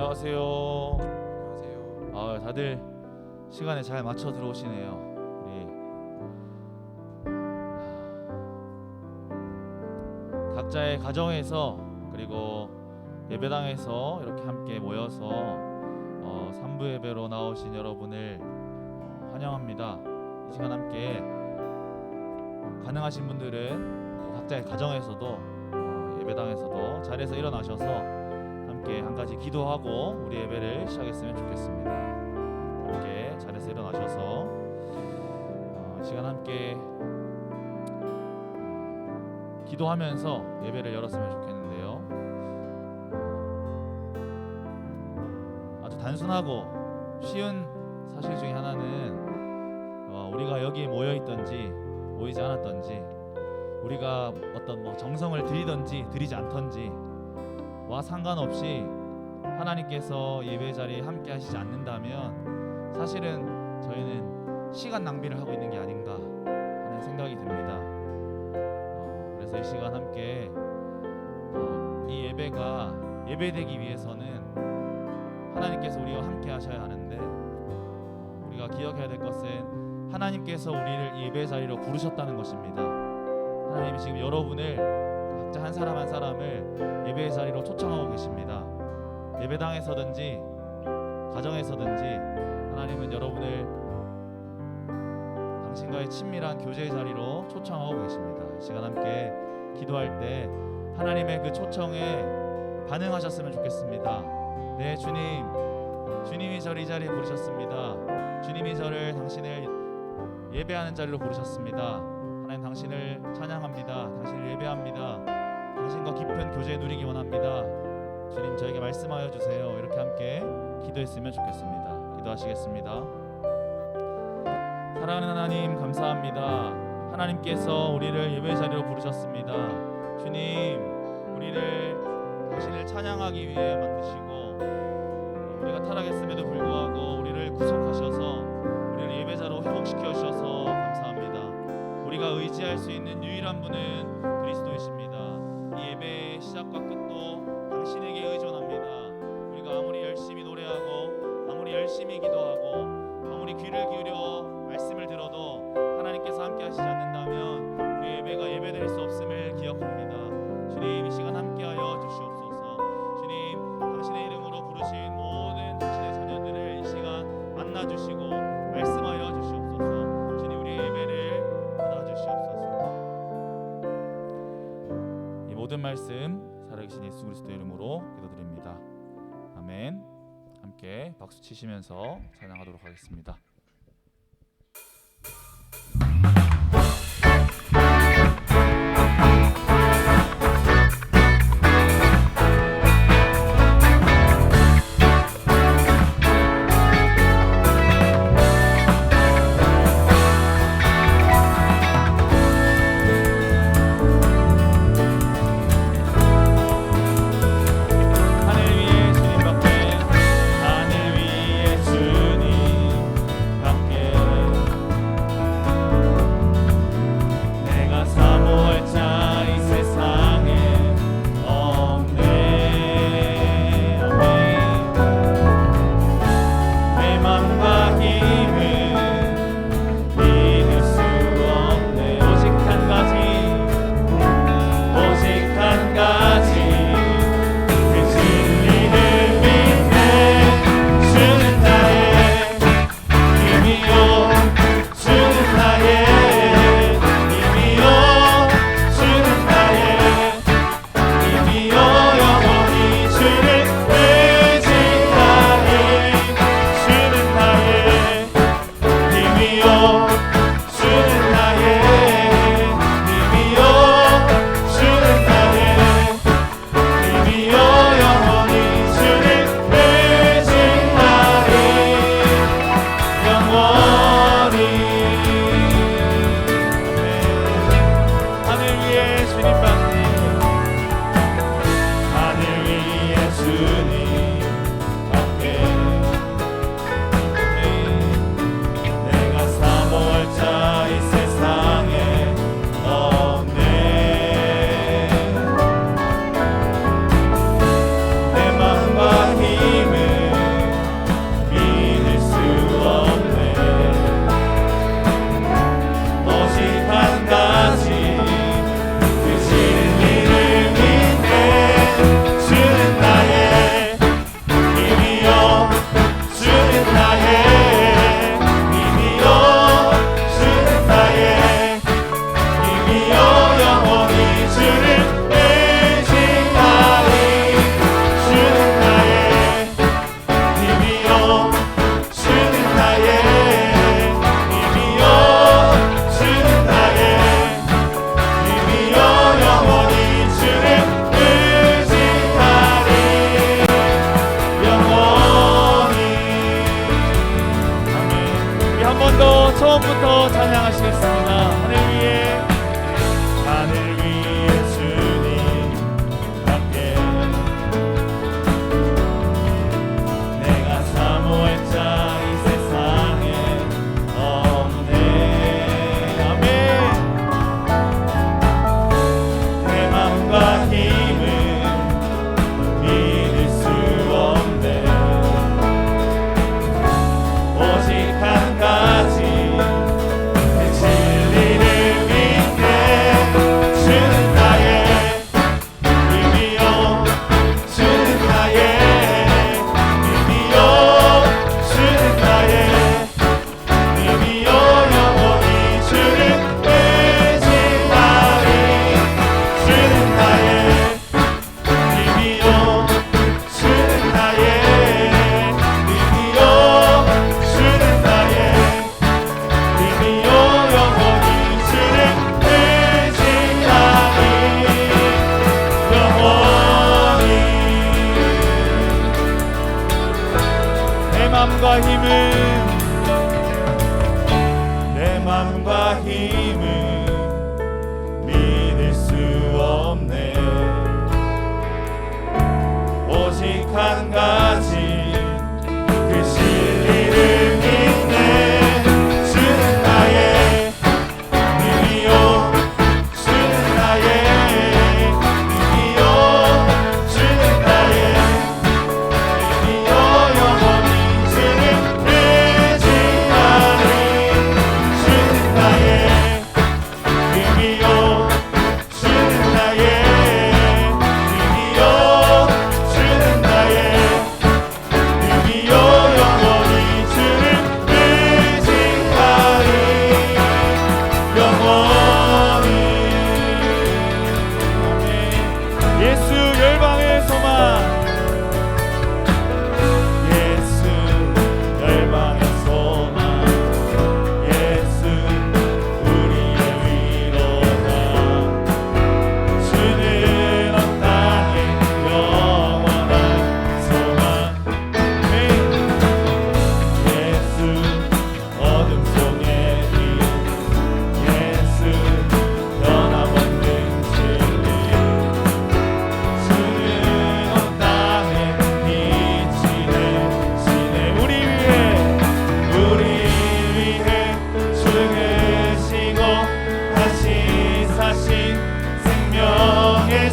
안녕하세요. 안녕하세요. 다들 시간에 잘 맞춰 들어오시네요. 우리 각자의 가정에서 그리고 예배당에서 이렇게 함께 모여서 3부 예배로 나오신 여러분을 환영합니다. 이 시간 함께 가능하신 분들은 또 각자의 가정에서도 예배당에서도 자리에서 일어나셔서 함께 한 가지 기도하고 우리 예배를 시작했으면 좋겠습니다. 함께 자리에서 일어나셔서 이 시간 함께 기도하면서 예배를 열었으면 좋겠는데요. 아주 단순하고 쉬운 사실 중에 하나는 우리가 여기에 모여 있든지 모이지 않았든지 우리가 어떤 정성을 들이든지 들이지 않든지 와 상관없이 하나님께서 예배 자리에 함께 하시지 않는다면 사실은 저희는 시간 낭비를 하고 있는 게 아닌가 하는 생각이 듭니다. 그래서 이 시간 함께 이 예배가 예배되기 위해서는 하나님께서 우리와 함께 하셔야 하는데 우리가 기억해야 될 것은 하나님께서 우리를 이 예배 자리로 부르셨다는 것입니다. 하나님이 지금 여러분을 각자 한 사람 한 사람을 예배의 자리로 초청하고 계십니다. 예배당에서든지 가정에서든지 하나님은 여러분을 당신과의 친밀한 교제의 자리로 초청하고 계십니다. 이 시간 함께 기도할 때 하나님의 그 초청에 반응하셨으면 좋겠습니다. 네, 주님, 주님이 저를 이 자리에 부르셨습니다. 주님이 저를 당신을 예배하는 자리로 부르셨습니다. 하나님, 당신을 찬양합니다. 당신을 예배합니다. 당신과 깊은 교제 누리기 원합니다. 주님, 저에게 말씀하여 주세요. 이렇게 함께 기도했으면 좋겠습니다. 기도하시겠습니다. 사랑하는 하나님, 감사합니다. 하나님께서 우리를 예배 자리로 부르셨습니다. 주님, 우리를 당신을 찬양하기 위해 만드시고 우리가 타락했음에도 불구하고 우리를 구속하셔서 우리를 예배자로 회복시켜 주셔서 감사합니다. 우리가 의지할 수 있는 유일한 분은 그리스도이십니다. 이 예배의 시작과 끝도 당신에게 의존합니다. 우리가 아무리 열심히 노래하고 아무리 열심히 기도하고 아무리 귀를 기울여 말씀을 들어도 하나님께서 함께 하시지 않는다면 우리 예배가 예배될 수 없음을 기억합니다. 주님, 이 시간 함께하여 주시옵소서. 주님, 당신의 이름으로 부르신 모든 당신의 자녀들을 이 시간 만나주시고 말씀하여 주시옵소서. 주님, 우리의 예배를 받아주시옵소서. 이 모든 말씀 살아계신 예수 그리스도의 이름으로 기도드립니다. 아멘. 함께 박수 치시면서 찬양하도록 하겠습니다. 하늘 위에 주님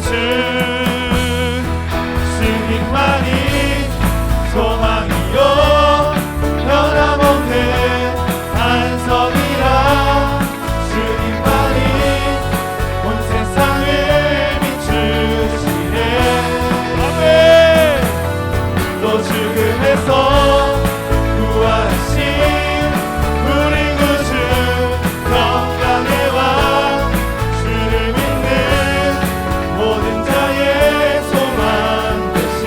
주 주님만이 소망이요 변함없는 반석이라 주님만이 온 세상을 비추시네. 아멘. 또 죽음에서 구하신 우리 구주 평강의 왕 주를 믿는 모든 자의 소망 되신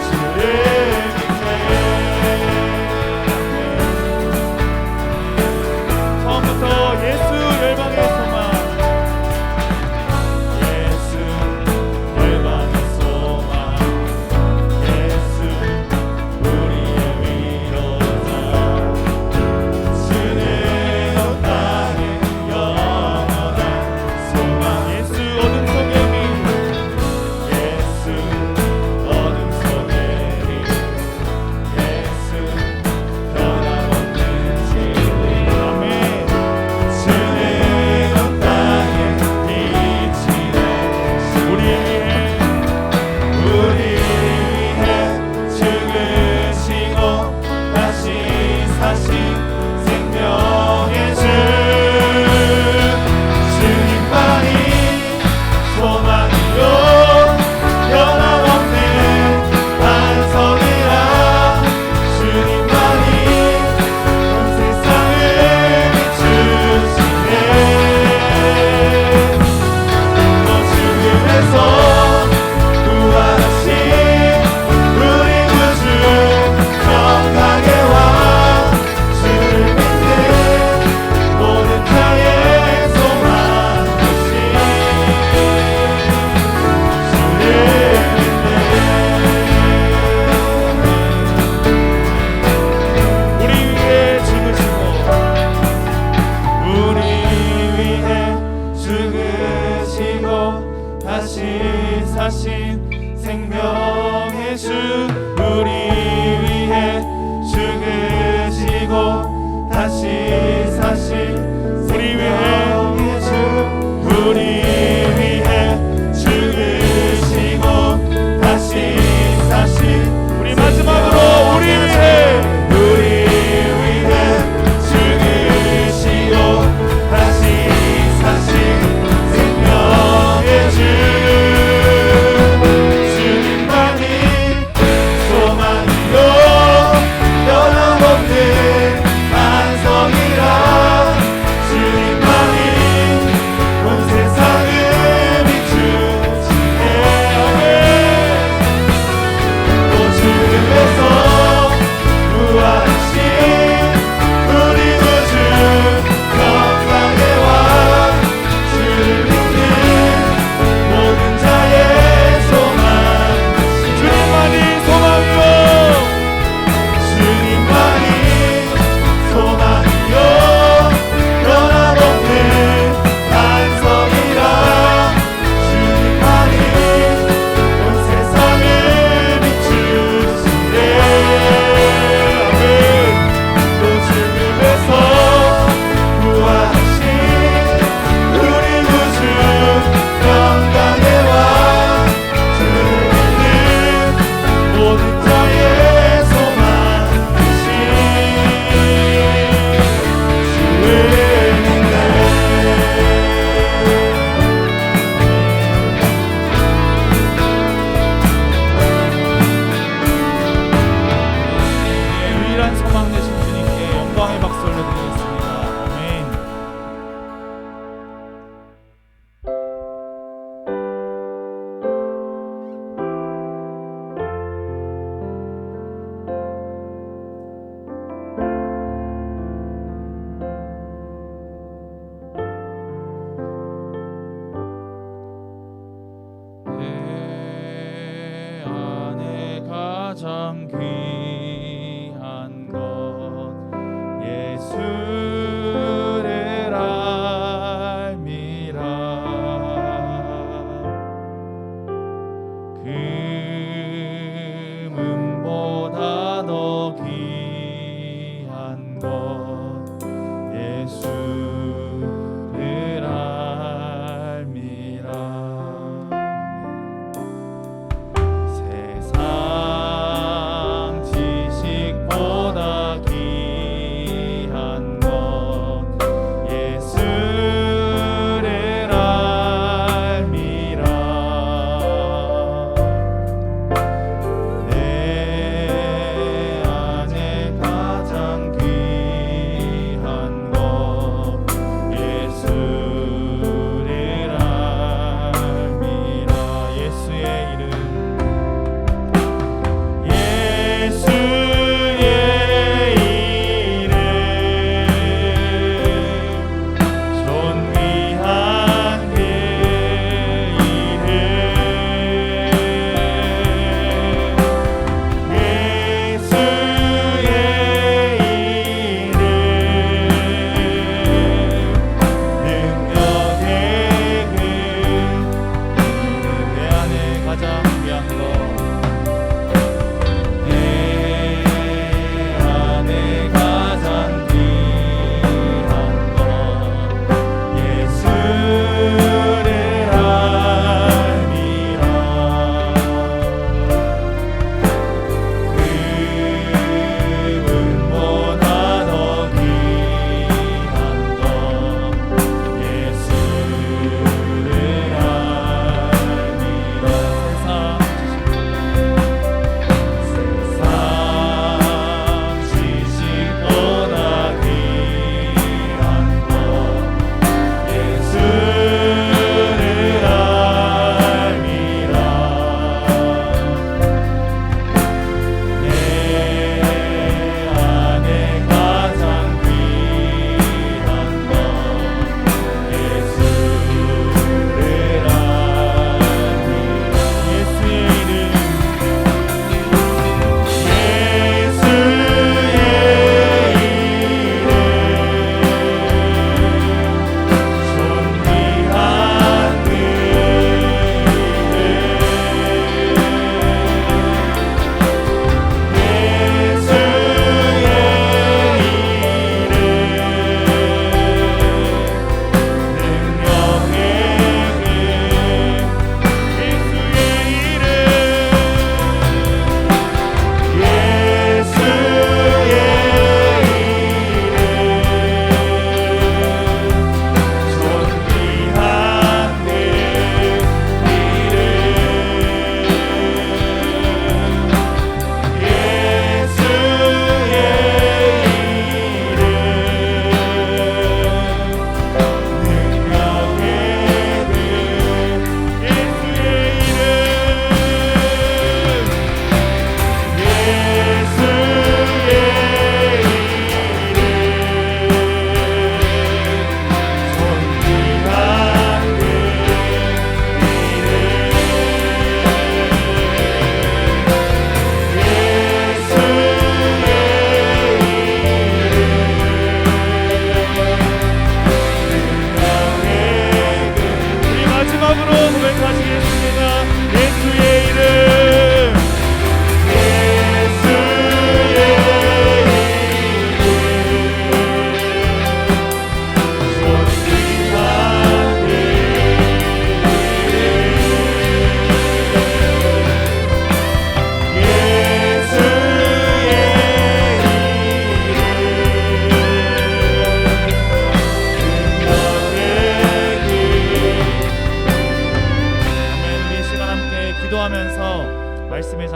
주를 믿네. 처음부터 예수 열방의 소망, 예수 열방의 소망, 예수 우리의 위로자, 주는 온 땅의 영원한 소망. 예수 어둠 속의 빛, 예수 어둠 속의 빛, 예수 변함없는 진리. 아멘. 주는 온 땅의 빛이네. 우리 위해 죽으시고 다시 사신 생명의 주 주님만이 소망이요 변함없는 반석이라 주님만이 온 세상을 비추시네. 또 죽음에서 구하신 우리 구주 평강의 왕 주를 믿는 모든 자의 소망 되신 주를 믿네. 우리 위해 죽으시고 우리 위해 죽으시고 다시 사신 생명의 주 우리 위해 죽으시고 다시 사신 우리 위해 주 우리 위해 죽으시고 다시 사신 우리 마지막으로 우리 위해 죽으시고 다시 사신 생명의 주 주님만이 소망이요 변함없는 반석이라 주님만이 온 세상을 비추시네. 또 죽음에서 구하신 우리 구주 평강의 왕 주를 믿는 모든 자의 소망 주님만이 소망이요 주님만이 소망이요 변함없는 반석이라 주님만이 온 세상을 비추시네. 아멘. 또 죽음에서 구하신 우리 구주 평강의 왕 주를 믿는 모든 자의 소망 되신 주를 믿네. 유일한 소망 되신 주님께 영광의 박수 올려드리겠습니다. 아멘. 내 안에 가장 귀한 것 예수를 알미라. 금은보다 더 귀한 것 예수를 알미라.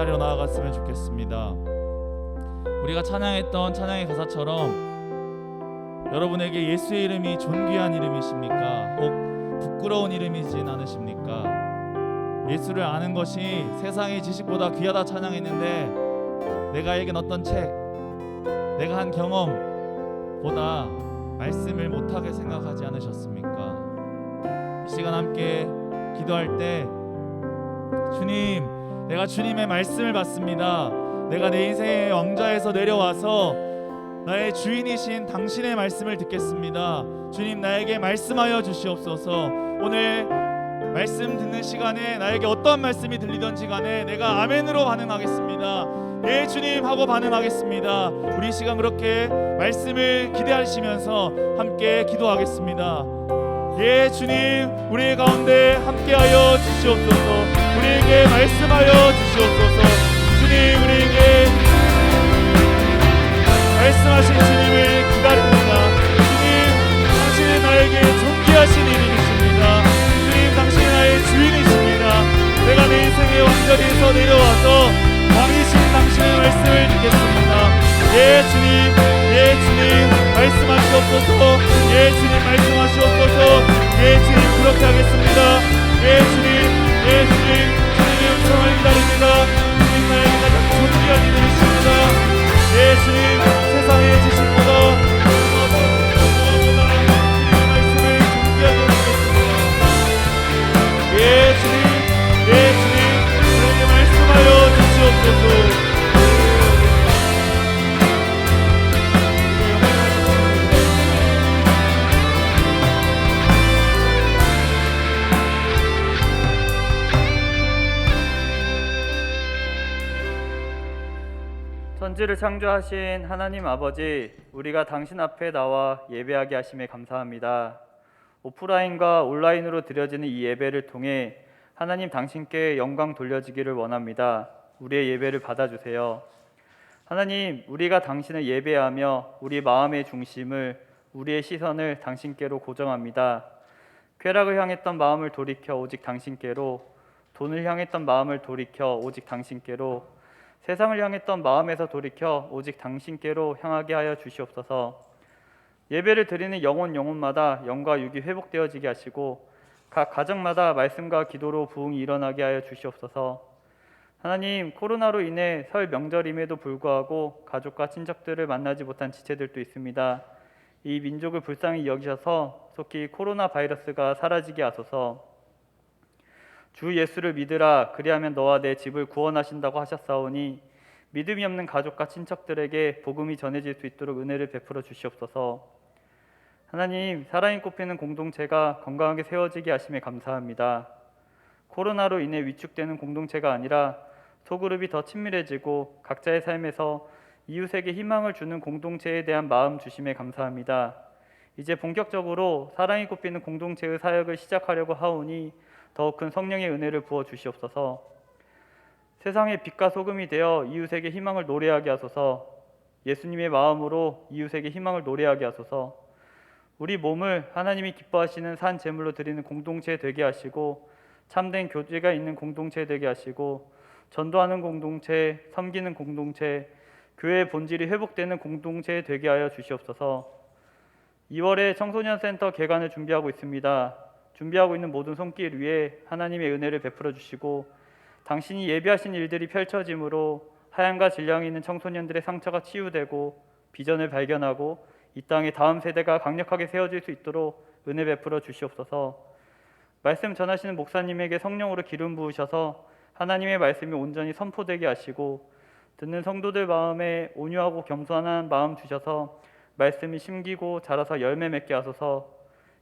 자리로 나아갔으면 좋겠습니다. 우리가 찬양했던 찬양의 가사처럼 여러분에게 예수의 이름이 존귀한 이름이십니까? 혹 부끄러운 이름이진 않으십니까? 예수를 아는 것이 세상의 지식보다 귀하다 찬양했는데 내가 읽은 어떤 책, 내가 한 경험보다 말씀을 못하게 생각하지 않으셨습니까? 이 시간 함께 기도할 때 주님, 내가 주님의 말씀을 받습니다. 내가 내 인생의 왕좌에서 내려와서 나의 주인이신 당신의 말씀을 듣겠습니다. 주님, 나에게 말씀하여 주시옵소서. 오늘 말씀 듣는 시간에 나에게 어떤 말씀이 들리던지 간에 내가 아멘으로 반응하겠습니다. 예 주님 하고 반응하겠습니다. 우리 시간 그렇게 말씀을 기대하시면서 함께 기도하겠습니다. 예 주님, 우리 가운데 함께하여 주시옵소서. 우리에게 말씀하여 주시옵소서. 주님, 우리에게 말씀하신 주님을 기다립니다. 주님, 당신은 나에게 존귀하신 이름이십니다. 주님, 당신은 나의 주인이십니다. 내가 내 인생의 왕자리에서 내려와서 왕이신 당신의 말씀을 듣겠습니다. 예 주님, 예 주님 말씀하시옵소서. 예 주님 말씀하시옵소서. 예 주님 그렇게 하겠습니다. 예 주님, 예 주님, 주님의 음성을 기다립니다. 주님, 나에게 가장 존귀한 이름이십니다. 예 주님, 세상의 지식보다 주님의 말씀을 존귀하게 드리겠습니다. 예 주님, 예 주님, 나에게 말씀하여 주시옵소서. 천지를 창조하신 하나님 아버지, 우리가 당신 앞에 나와 예배하게 하심에 감사합니다. 오프라인과 온라인으로 드려지는 이 예배를 통해 하나님 당신께 영광 돌려지기를 원합니다. 우리의 예배를 받아주세요. 하나님, 우리가 당신을 예배하며 우리 마음의 중심을, 우리의 시선을 당신께로 고정합니다. 쾌락을 향했던 마음을 돌이켜 오직 당신께로, 돈을 향했던 마음을 돌이켜 오직 당신께로, 세상을 향했던 마음에서 돌이켜 오직 당신께로 향하게 하여 주시옵소서. 예배를 드리는 영혼마다 영과 육이 회복되어지게 하시고 각 가정마다 말씀과 기도로 부흥이 일어나게 하여 주시옵소서. 하나님, 코로나로 인해 설 명절임에도 불구하고 가족과 친척들을 만나지 못한 지체들도 있습니다. 이 민족을 불쌍히 여기셔서 속히 코로나 바이러스가 사라지게 하소서. 주 예수를 믿으라, 그리하면 너와 내 집을 구원하신다고 하셨사오니 믿음이 없는 가족과 친척들에게 복음이 전해질 수 있도록 은혜를 베풀어 주시옵소서. 하나님, 사랑이 꼽히는 공동체가 건강하게 세워지게 하심에 감사합니다. 코로나로 인해 위축되는 공동체가 아니라 소그룹이 더 친밀해지고 각자의 삶에서 이웃에게 희망을 주는 공동체에 대한 마음 주심에 감사합니다. 이제 본격적으로 사랑이 꼽히는 공동체의 사역을 시작하려고 하오니 더욱 큰 성령의 은혜를 부어 주시옵소서. 세상의 빛과 소금이 되어 이웃에게 희망을 노래하게 하소서. 예수님의 마음으로 이웃에게 희망을 노래하게 하소서. 우리 몸을 하나님이 기뻐하시는 산 제물로 드리는 공동체 되게 하시고 참된 교제가 있는 공동체 되게 하시고 전도하는 공동체, 섬기는 공동체, 교회의 본질이 회복되는 공동체 되게 하여 주시옵소서. 2월에 청소년 센터 개관을 준비하고 있습니다. 준비하고 있는 모든 손길 위에 하나님의 은혜를 베풀어 주시고 당신이 예비하신 일들이 펼쳐짐으로 하얀과 질량이 있는 청소년들의 상처가 치유되고 비전을 발견하고 이 땅의 다음 세대가 강력하게 세워질 수 있도록 은혜 베풀어 주시옵소서. 말씀 전하시는 목사님에게 성령으로 기름 부으셔서 하나님의 말씀이 온전히 선포되게 하시고 듣는 성도들 마음에 온유하고 겸손한 마음 주셔서 말씀이 심기고 자라서 열매 맺게 하소서.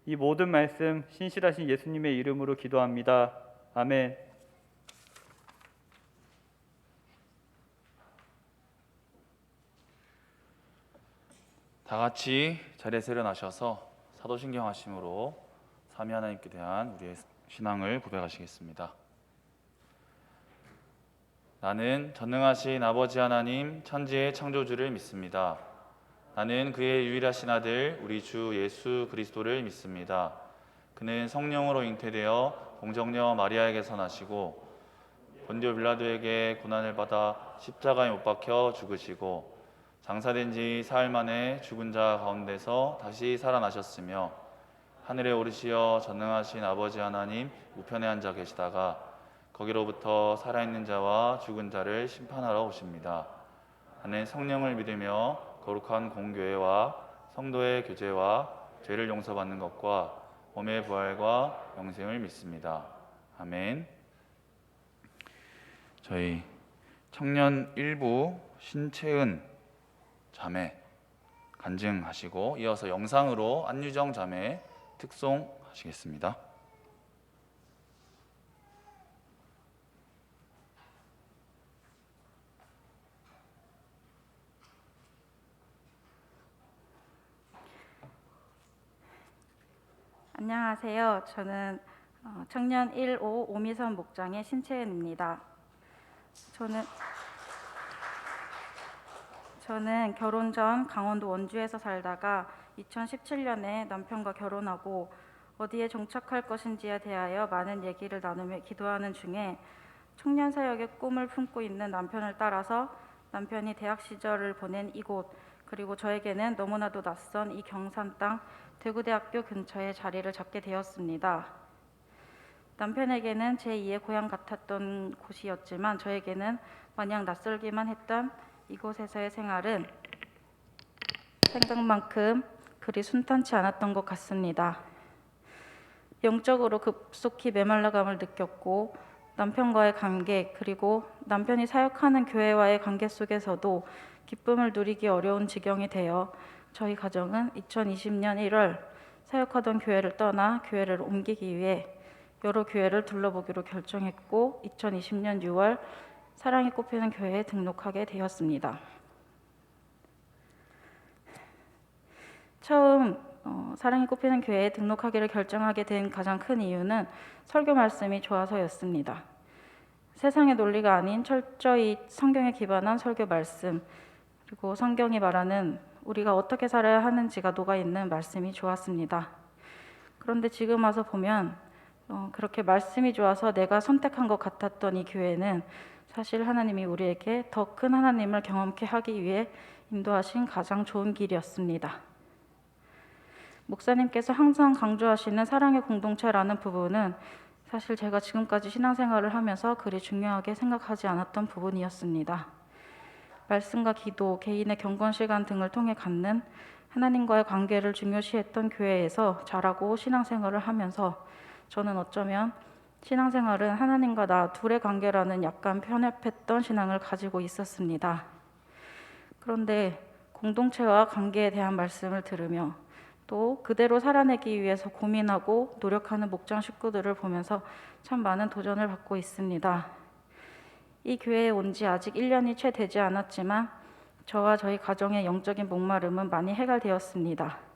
이 모든 말씀 신실하신 예수님의 이름으로 기도합니다. 아멘. 다 같이 자리에서 일어나셔서 사도신경 하심으로 삼위 하나님께 대한 우리의 신앙을 고백하시겠습니다. 나는 전능하신 아버지 하나님 천지의 창조주를 믿습니다. 나는 그의 유일하신 아들 우리 주 예수 그리스도를 믿습니다. 그는 성령으로 잉태되어 공정녀 마리아에게서 나시고 본디오 빌라도에게 고난을 받아 십자가에 못 박혀 죽으시고 장사된 지 사흘 만에 죽은 자 가운데서 다시 살아나셨으며 하늘에 오르시어 전능하신 아버지 하나님 우편에 앉아 계시다가 거기로부터 살아있는 자와 죽은 자를 심판하러 오십니다. 나는 성령을 믿으며 거룩한 공교회와 성도의 교제와 죄를 용서받는 것과 몸의 부활과 영생을 믿습니다. 아멘. 저희 청년 1부 신채은 자매 간증하시고 이어서 영상으로 안유정 자매 특송 하시겠습니다. 안녕하세요. 저는 청년 1호 오미선 목장의 신채은입니다. 저는 결혼 전 강원도 원주에서 살다가 2017년에 남편과 결혼하고 어디에 정착할 것인지에 대하여 많은 얘기를 나누며 기도하는 중에 청년 사역의 꿈을 품고 있는 남편을 따라서 남편이 대학 시절을 보낸 이곳, 그리고 저에게는 너무나도 낯선 이 경산 땅 대구대학교 근처에 자리를 잡게 되었습니다. 남편에게는 제2의 고향 같았던 곳이었지만 저에게는 마냥 낯설기만 했던 이곳에서의 생활은 생각만큼 그리 순탄치 않았던 것 같습니다. 영적으로 급속히 메말라감을 느꼈고 남편과의 관계, 그리고 남편이 사역하는 교회와의 관계 속에서도 기쁨을 누리기 어려운 지경이 되어 저희 가정은 2020년 1월 사역하던 교회를 떠나 교회를 옮기기 위해 여러 교회를 둘러보기로 결정했고 2020년 6월 사랑이 꽃피는 교회에 등록하게 되었습니다. 처음 사랑이 꽃피는 교회에 등록하기를 결정하게 된 가장 큰 이유는 설교 말씀이 좋아서였습니다. 세상의 논리가 아닌 철저히 성경에 기반한 설교 말씀, 그리고 성경이 말하는 우리가 어떻게 살아야 하는지가 녹아있는 말씀이 좋았습니다. 그런데 지금 와서 보면 그렇게 말씀이 좋아서 내가 선택한 것 같았던 이 교회는 사실 하나님이 우리에게 더 큰 하나님을 경험케 하기 위해 인도하신 가장 좋은 길이었습니다. 목사님께서 항상 강조하시는 사랑의 공동체라는 부분은 사실 제가 지금까지 신앙생활을 하면서 그리 중요하게 생각하지 않았던 부분이었습니다. 말씀과 기도, 개인의 경건 시간 등을 통해 갖는 하나님과의 관계를 중요시했던 교회에서 자라고 신앙생활을 하면서 저는 어쩌면 신앙생활은 하나님과 나 둘의 관계라는 약간 편협했던 신앙을 가지고 있었습니다. 그런데 공동체와 관계에 대한 말씀을 들으며 또 그대로 살아내기 위해서 고민하고 노력하는 목장 식구들을 보면서 참 많은 도전을 받고 있습니다. 이 교회에 온 지 아직 1년이 채 되지 않았지만 저와 저희 가정의 영적인 목마름은 많이 해결되었습니다.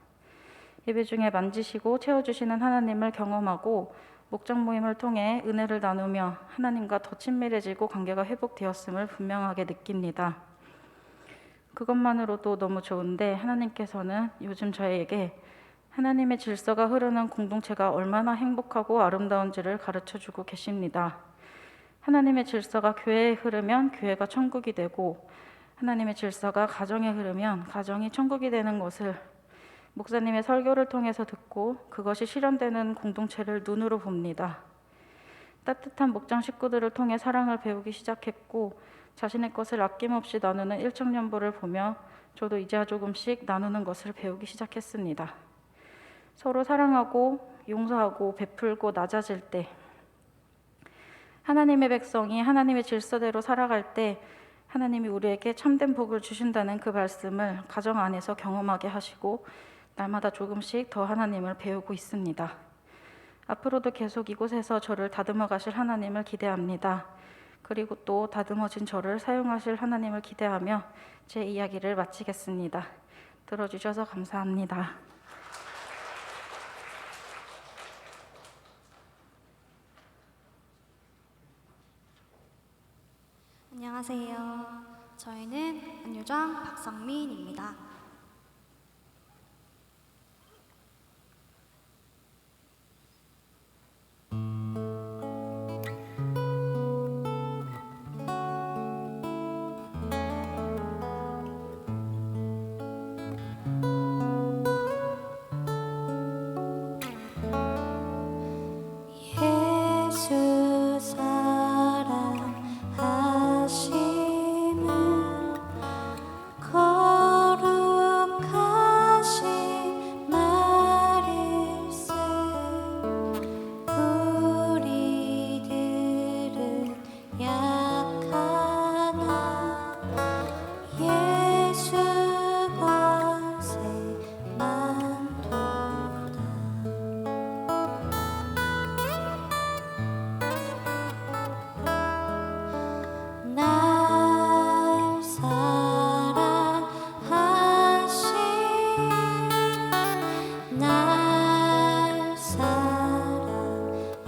예배 중에 만지시고 채워주시는 하나님을 경험하고 목장 모임을 통해 은혜를 나누며 하나님과 더 친밀해지고 관계가 회복되었음을 분명하게 느낍니다. 그것만으로도 너무 좋은데 하나님께서는 요즘 저에게 하나님의 질서가 흐르는 공동체가 얼마나 행복하고 아름다운지를 가르쳐주고 계십니다. 하나님의 질서가 교회에 흐르면 교회가 천국이 되고 하나님의 질서가 가정에 흐르면 가정이 천국이 되는 것을 목사님의 설교를 통해서 듣고 그것이 실현되는 공동체를 눈으로 봅니다. 따뜻한 목장 식구들을 통해 사랑을 배우기 시작했고 자신의 것을 아낌없이 나누는 일청년보를 보며 저도 이제야 조금씩 나누는 것을 배우기 시작했습니다. 서로 사랑하고 용서하고 베풀고 낮아질 때 하나님의 백성이 하나님의 질서대로 살아갈 때 하나님이 우리에게 참된 복을 주신다는 그 말씀을 가정 안에서 경험하게 하시고 날마다 조금씩 더 하나님을 배우고 있습니다. 앞으로도 계속 이곳에서 저를 다듬어 가실 하나님을 기대합니다. 그리고 또 다듬어진 저를 사용하실 하나님을 기대하며 제 이야기를 마치겠습니다. 들어주셔서 감사합니다. 안녕하세요. 저희는 안유정 박성민입니다.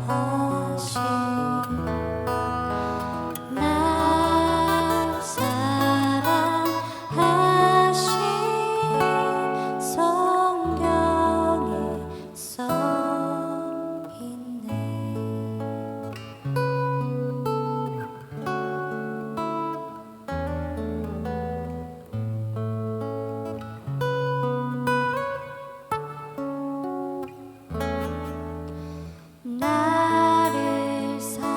날 사랑하신 성경에 써있네. 나를 사랑하시고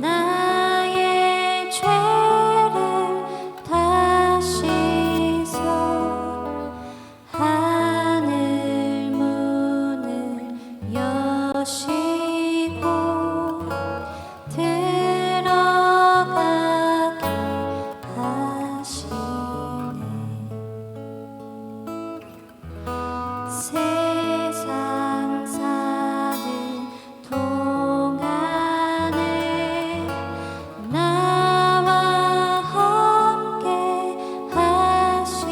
나의 죄를 다 씻어 하늘 문을 여시고 들어가게 하시네. 세상 사는 동안에 나와 함께 하시고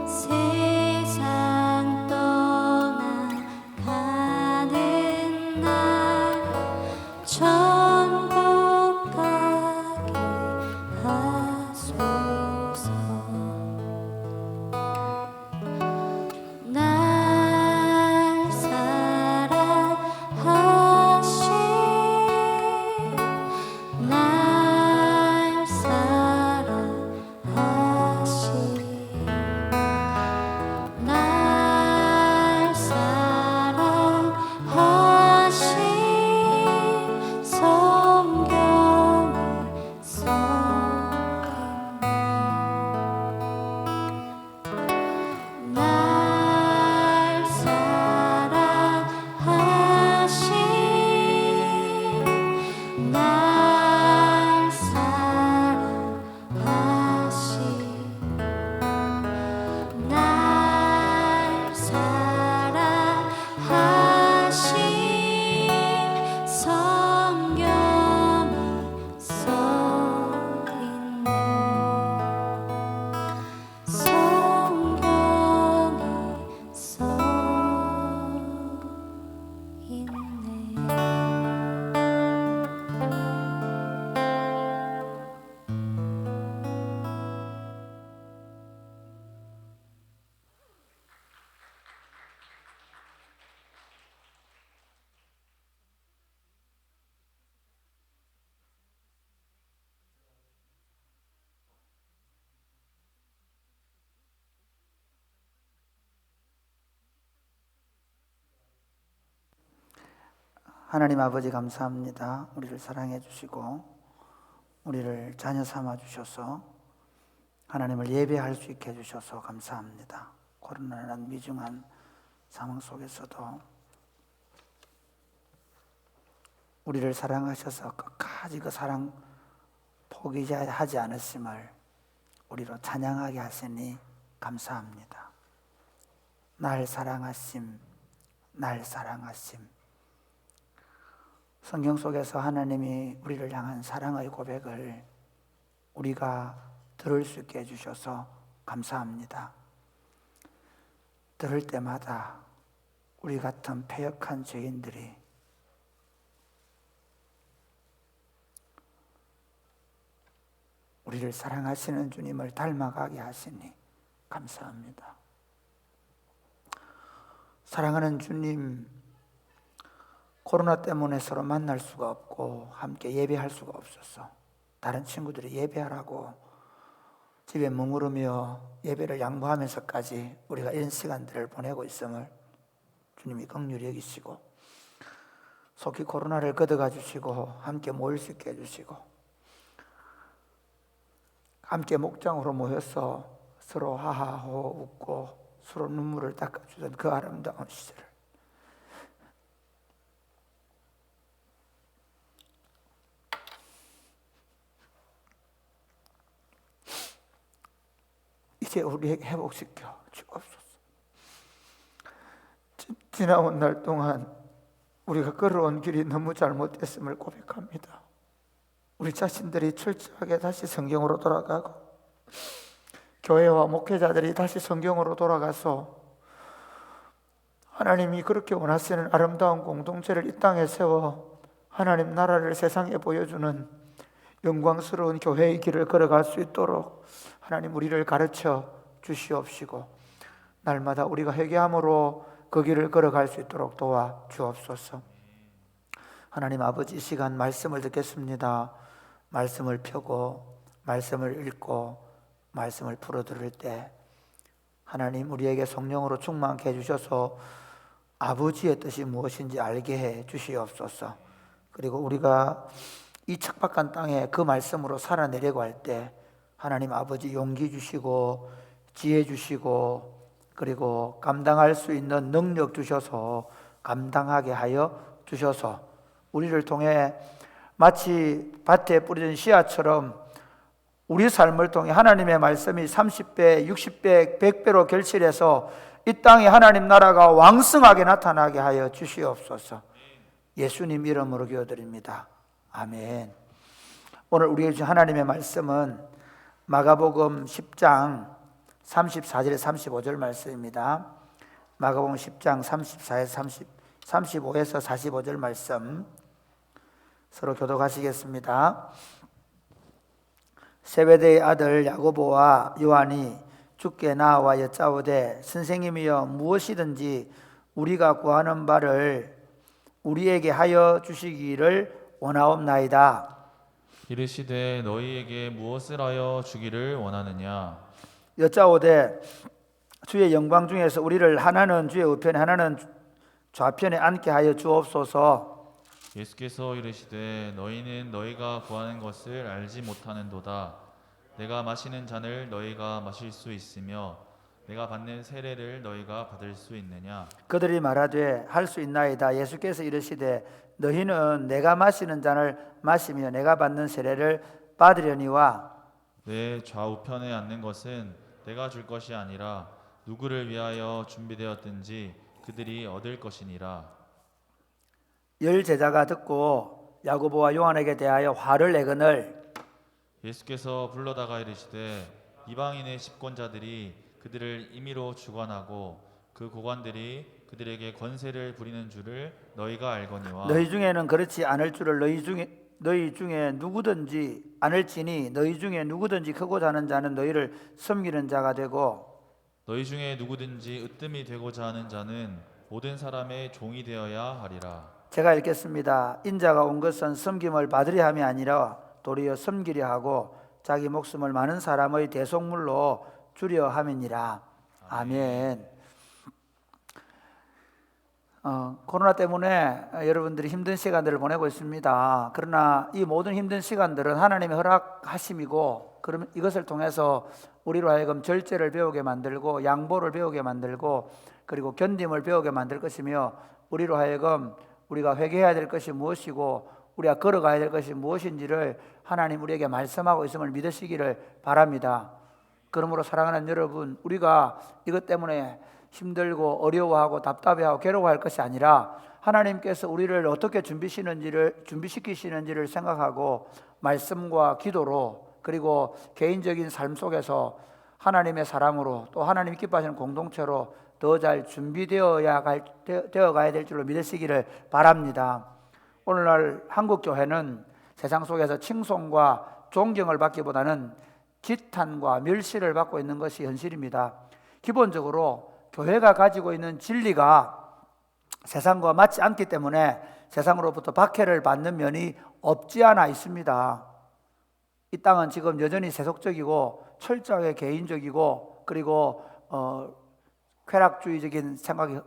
세상 떠나가는 날 천국 가게 하소서. 날 사랑하신 날 사랑하신 날 사랑하신 성경에 써있네. 날 사랑하신 날 사랑하신 날 사랑하신 성경에 써있네. 성경에 써있네. 하나님 아버지 감사합니다. 우리를 사랑해 주시고 우리를 자녀 삼아 주셔서 하나님을 예배할 수 있게 해주셔서 감사합니다. 코로나라는 미중한 상황 속에서도 우리를 사랑하셔서 끝까지 그 사랑 포기하지 않으심을 우리로 찬양하게 하시니 감사합니다. 날 사랑하심, 날 사랑하심. 성경 속에서 하나님이 우리를 향한 사랑의 고백을 우리가 들을 수 있게 해주셔서 감사합니다. 들을 때마다 우리 같은 패역한 죄인들이 우리를 사랑하시는 주님을 닮아가게 하시니 감사합니다. 사랑하는 주님, 코로나 때문에 서로 만날 수가 없고 함께 예배할 수가 없어서 다른 친구들이 예배하라고 집에 머무르며 예배를 양보하면서까지 우리가 이런 시간들을 보내고 있음을 주님이 긍휼히 여기시고 속히 코로나를 걷어가 주시고 함께 모일 수 있게 해주시고 함께 목장으로 모여서 서로 하하호 웃고 서로 눈물을 닦아주던 그 아름다운 시절, 이제 우리에게 회복시켜 주옵소서. 지나온 날 동안 우리가 걸어온 길이 너무 잘못됐음을 고백합니다. 우리 자신들이 철저하게 다시 성경으로 돌아가고 교회와 목회자들이 다시 성경으로 돌아가서 하나님이 그렇게 원하시는 아름다운 공동체를 이 땅에 세워 하나님 나라를 세상에 보여주는 영광스러운 교회의 길을 걸어갈 수 있도록 하나님 우리를 가르쳐 주시옵시고, 날마다 우리가 회개함으로 그 길을 걸어갈 수 있도록 도와 주옵소서. 하나님 아버지, 이 시간 말씀을 듣겠습니다. 말씀을 펴고 말씀을 읽고 말씀을 풀어들을 때 하나님 우리에게 성령으로 충만케 해주셔서 아버지의 뜻이 무엇인지 알게 해 주시옵소서. 그리고 우리가 이 척박한 땅에 그 말씀으로 살아내려고 할 때 하나님 아버지 용기 주시고 지혜 주시고 그리고 감당할 수 있는 능력 주셔서 감당하게 하여 주셔서 우리를 통해 마치 밭에 뿌려진 씨앗처럼 우리 삶을 통해 하나님의 말씀이 30배, 60배, 100배로 결실해서 이 땅에 하나님 나라가 왕성하게 나타나게 하여 주시옵소서. 예수님 이름으로 기도드립니다. 아멘. 오늘 우리에게 주신 하나님의 말씀은 마가복음 10장 34절 35절 말씀입니다. 마가복음 10장 34에서 35에서 45절 말씀 서로 교독하시겠습니다. 세베대의 아들 야고보와 요한이 주께 나와 여짜오되 선생님이여 무엇이든지 우리가 구하는 바를 우리에게 하여 주시기를 원하옵나이다. 이르시되 너희에게 무엇을 하여 주기를 원하느냐? 여짜오되 주의 영광 중에서 우리를 하나는 주의 우편에 하나는 좌편에 앉게 하여 주옵소서. 예수께서 이르시되 너희는 너희가 구하는 것을 알지 못하는도다. 내가 마시는 잔을 너희가 마실 수 있으며 내가 받는 세례를 너희가 받을 수 있느냐? 그들이 말하되 할 수 있나이다. 예수께서 이르시되 너희는 내가 마시는 잔을 마시며 내가 받는 세례를 받으려니와 내 좌우편에 앉는 것은 내가 줄 것이 아니라 누구를 위하여 준비되었든지 그들이 얻을 것이니라. 열 제자가 듣고 야고보와 요한에게 대하여 화를 내거늘 예수께서 불러다가 이르시되 이방인의 집권자들이 그들을 임의로 주관하고 그 고관들이 그들에게 권세를 부리는 줄을 너희가 알거니와 너희 중에는 그렇지 않을 줄을 너희 중에 누구든지 않을지니 너희 중에 누구든지 크고자 하는 자는 너희를 섬기는 자가 되고 너희 중에 누구든지 으뜸이 되고자 하는 자는 모든 사람의 종이 되어야 하리라. 제가 읽겠습니다. 인자가 온 것은 섬김을 받으려 함이 아니라 도리어 섬기려 하고 자기 목숨을 많은 사람의 대속물로 주려 함이니라. 아멘. 코로나 때문에 여러분들이 힘든 시간들을 보내고 있습니다. 그러나 이 모든 힘든 시간들은 하나님의 허락하심이고, 그러면 이것을 통해서 우리로 하여금 절제를 배우게 만들고 양보를 배우게 만들고 그리고 견딤을 배우게 만들 것이며, 우리로 하여금 우리가 회개해야 될 것이 무엇이고 우리가 걸어가야 될 것이 무엇인지를 하나님 우리에게 말씀하고 있음을 믿으시기를 바랍니다. 그러므로 사랑하는 여러분, 우리가 이것 때문에 힘들고 어려워하고 답답해하고 괴로워할 것이 아니라 하나님께서 우리를 어떻게 준비시키시는지를 생각하고 말씀과 기도로 그리고 개인적인 삶 속에서 하나님의 사람으로 또 하나님이 기뻐하시는 공동체로 더 잘 준비되어야 가야 될 줄로 믿으시기를 바랍니다. 오늘날 한국 교회는 세상 속에서 칭송과 존경을 받기보다는 지탄과 멸시를 받고 있는 것이 현실입니다. 기본적으로 교회가 가지고 있는 진리가 세상과 맞지 않기 때문에 세상으로부터 박해를 받는 면이 없지 않아 있습니다. 이 땅은 지금 여전히 세속적이고 철저하게 개인적이고 그리고 쾌락주의적인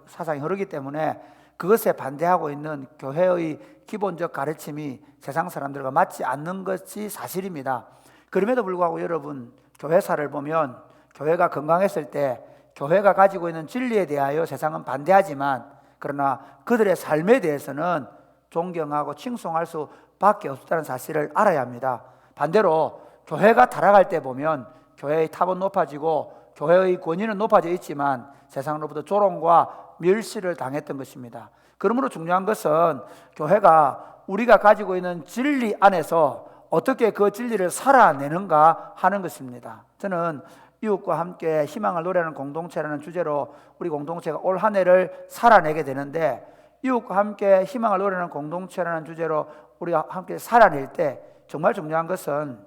사상이 흐르기 때문에 그것에 반대하고 있는 교회의 기본적 가르침이 세상 사람들과 맞지 않는 것이 사실입니다. 그럼에도 불구하고 여러분, 교회사를 보면 교회가 건강했을 때 교회가 가지고 있는 진리에 대하여 세상은 반대하지만 그러나 그들의 삶에 대해서는 존경하고 칭송할 수밖에 없다는 사실을 알아야 합니다. 반대로 교회가 타락할 때 보면 교회의 탑은 높아지고 교회의 권위는 높아져 있지만 세상으로부터 조롱과 멸시를 당했던 것입니다. 그러므로 중요한 것은 교회가 우리가 가지고 있는 진리 안에서 어떻게 그 진리를 살아내는가 하는 것입니다. 저는 이웃과 함께 희망을 노래하는 공동체라는 주제로 우리 공동체가 올 한 해를 살아내게 되는데, 이웃과 함께 희망을 노래하는 공동체라는 주제로 우리가 함께 살아낼 때 정말 중요한 것은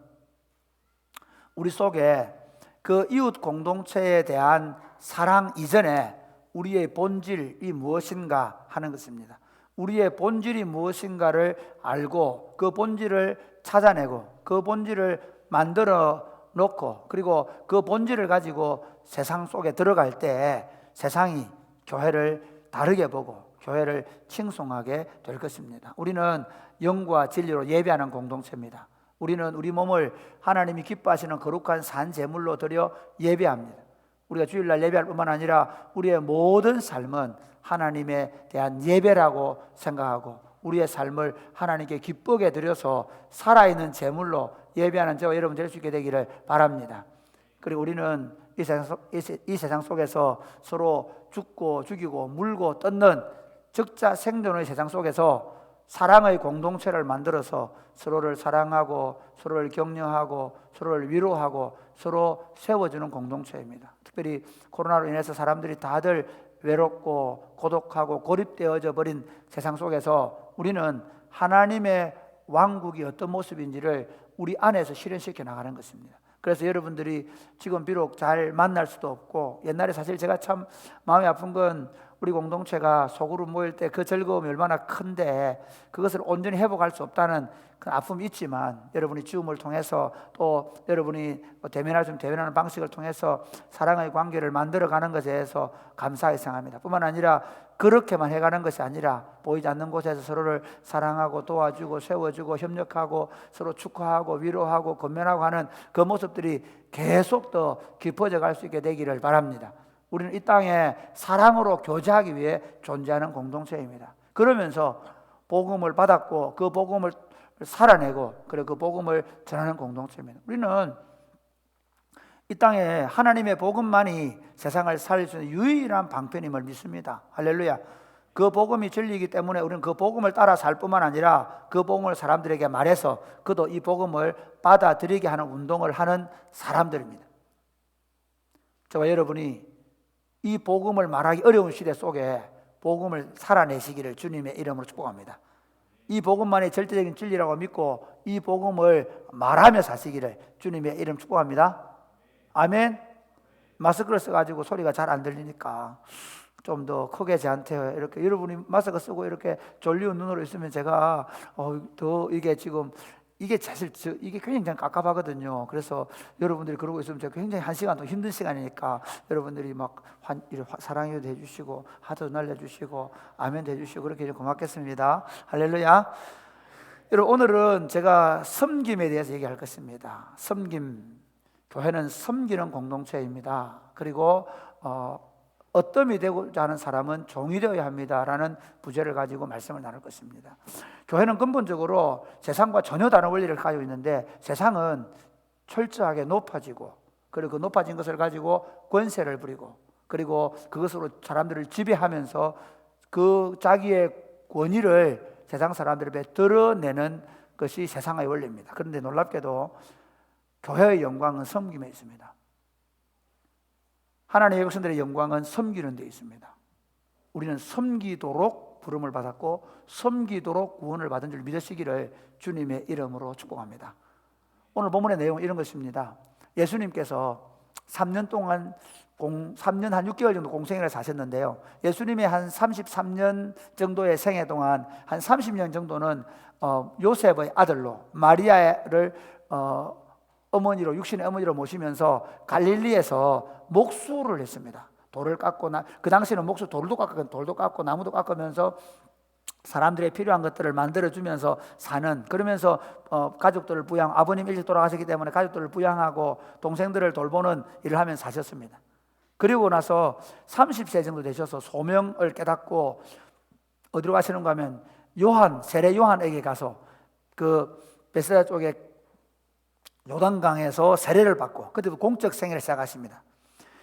우리 속에 그 이웃 공동체에 대한 사랑 이전에 우리의 본질이 무엇인가 하는 것입니다. 우리의 본질이 무엇인가를 알고 그 본질을 찾아내고 그 본질을 만들어 놓고, 그리고 그 본질을 가지고 세상 속에 들어갈 때 세상이 교회를 다르게 보고 교회를 칭송하게 될 것입니다. 우리는 영과 진리로 예배하는 공동체입니다. 우리는 우리 몸을 하나님이 기뻐하시는 거룩한 산 제물로 드려 예배합니다. 우리가 주일날 예배할 뿐만 아니라 우리의 모든 삶은 하나님에 대한 예배라고 생각하고 우리의 삶을 하나님께 기쁘게 드려서 살아있는 제물로 예배하는 저와 여러분 될 수 있게 되기를 바랍니다. 그리고 우리는 이 세상 속에서 서로 죽고 죽이고 물고 뜯는 적자 생존의 세상 속에서 사랑의 공동체를 만들어서 서로를 사랑하고 서로를 격려하고 서로를 위로하고 서로 세워주는 공동체입니다. 특별히 코로나로 인해서 사람들이 다들 외롭고 고독하고 고립되어져 버린 세상 속에서 우리는 하나님의 왕국이 어떤 모습인지를 우리 안에서 실현시켜 나가는 것입니다. 그래서 여러분들이 지금 비록 잘 만날 수도 없고, 옛날에 사실 제가 참 마음이 아픈 건 우리 공동체가 소그룹 모일 때 그 즐거움이 얼마나 큰데 그것을 온전히 회복할 수 없다는 그 아픔이 있지만, 여러분이 줌을 통해서 또 여러분이 대면할 수 있는 대면하는 방식을 통해서 사랑의 관계를 만들어가는 것에 대해서 감사하게 생각합니다. 뿐만 아니라 그렇게만 해가는 것이 아니라 보이지 않는 곳에서 서로를 사랑하고 도와주고 세워주고 협력하고 서로 축하하고 위로하고 권면하고 하는 그 모습들이 계속 더 깊어져 갈 수 있게 되기를 바랍니다. 우리는 이 땅에 사랑으로 교제하기 위해 존재하는 공동체입니다. 그러면서 복음을 받았고 그 복음을 살아내고 그리고 그 복음을 전하는 공동체입니다. 우리는 이 땅에 하나님의 복음만이 세상을 살릴 수 있는 유일한 방편임을 믿습니다. 할렐루야. 그 복음이 진리이기 때문에 우리는 그 복음을 따라 살 뿐만 아니라 그 복음을 사람들에게 말해서 그도 이 복음을 받아들이게 하는 운동을 하는 사람들입니다. 저와 여러분이 이 복음을 말하기 어려운 시대 속에 복음을 살아내시기를 주님의 이름으로 축복합니다. 이 복음만이 절대적인 진리라고 믿고 이 복음을 말하며 사시기를 주님의 이름 축복합니다. 아멘. 마스크를 써가지고 소리가 잘 안 들리니까 좀 더 크게 저한테 이렇게, 여러분이 마스크 쓰고 이렇게 졸리운 눈으로 있으면 제가 더 이게 지금 이게 사실 이게 굉장히 깝깝하거든요. 그래서 여러분들이 그러고 있으면 제가 굉장히 한 시간 더 힘든 시간이니까 여러분들이 막 사랑해도 해주시고 하도 날려주시고 아멘도 해주시고 그렇게 좀 고맙겠습니다. 할렐루야. 여러분, 오늘은 제가 섬김에 대해서 얘기할 것입니다. 섬김. 교회는 섬기는 공동체입니다. 그리고 어뜸이 되고자 하는 사람은 종이 되어야 합니다라는 부제를 가지고 말씀을 나눌 것입니다. 교회는 근본적으로 세상과 전혀 다른 원리를 가지고 있는데, 세상은 철저하게 높아지고 그리고 그 높아진 것을 가지고 권세를 부리고 그리고 그것으로 사람들을 지배하면서 그 자기의 권위를 세상 사람들에게 드러내는 것이 세상의 원리입니다. 그런데 놀랍게도 교회의 영광은 섬김에 있습니다. 하나님의 백성들의 영광은 섬기는 데 있습니다. 우리는 섬기도록 부름을 받았고 섬기도록 구원을 받은 줄 믿으시기를 주님의 이름으로 축복합니다. 오늘 본문의 내용은 이런 것입니다. 예수님께서 3년 동안 3년 한 6개월 정도 공생애를 사셨는데요, 예수님의 한 33년 정도의 생애 동안 한 30년 정도는 요셉의 아들로 마리아를 어머니로, 육신의 어머니로 모시면서 갈릴리에서 목수를 했습니다. 돌을 깎고 그 당시에는 목수 돌도 깎고 나무도 깎으면서 사람들의 필요한 것들을 만들어주면서 사는, 그러면서 가족들을 아버님 일찍 돌아가셨기 때문에 가족들을 부양하고 동생들을 돌보는 일을 하면서 사셨습니다. 그리고 나서 30세 정도 되셔서 소명을 깨닫고 어디로 가시는가 하면 세례 요한에게 가서 그 베세다 쪽에 요단강에서 세례를 받고 그때부터 공적 생애를 시작하십니다.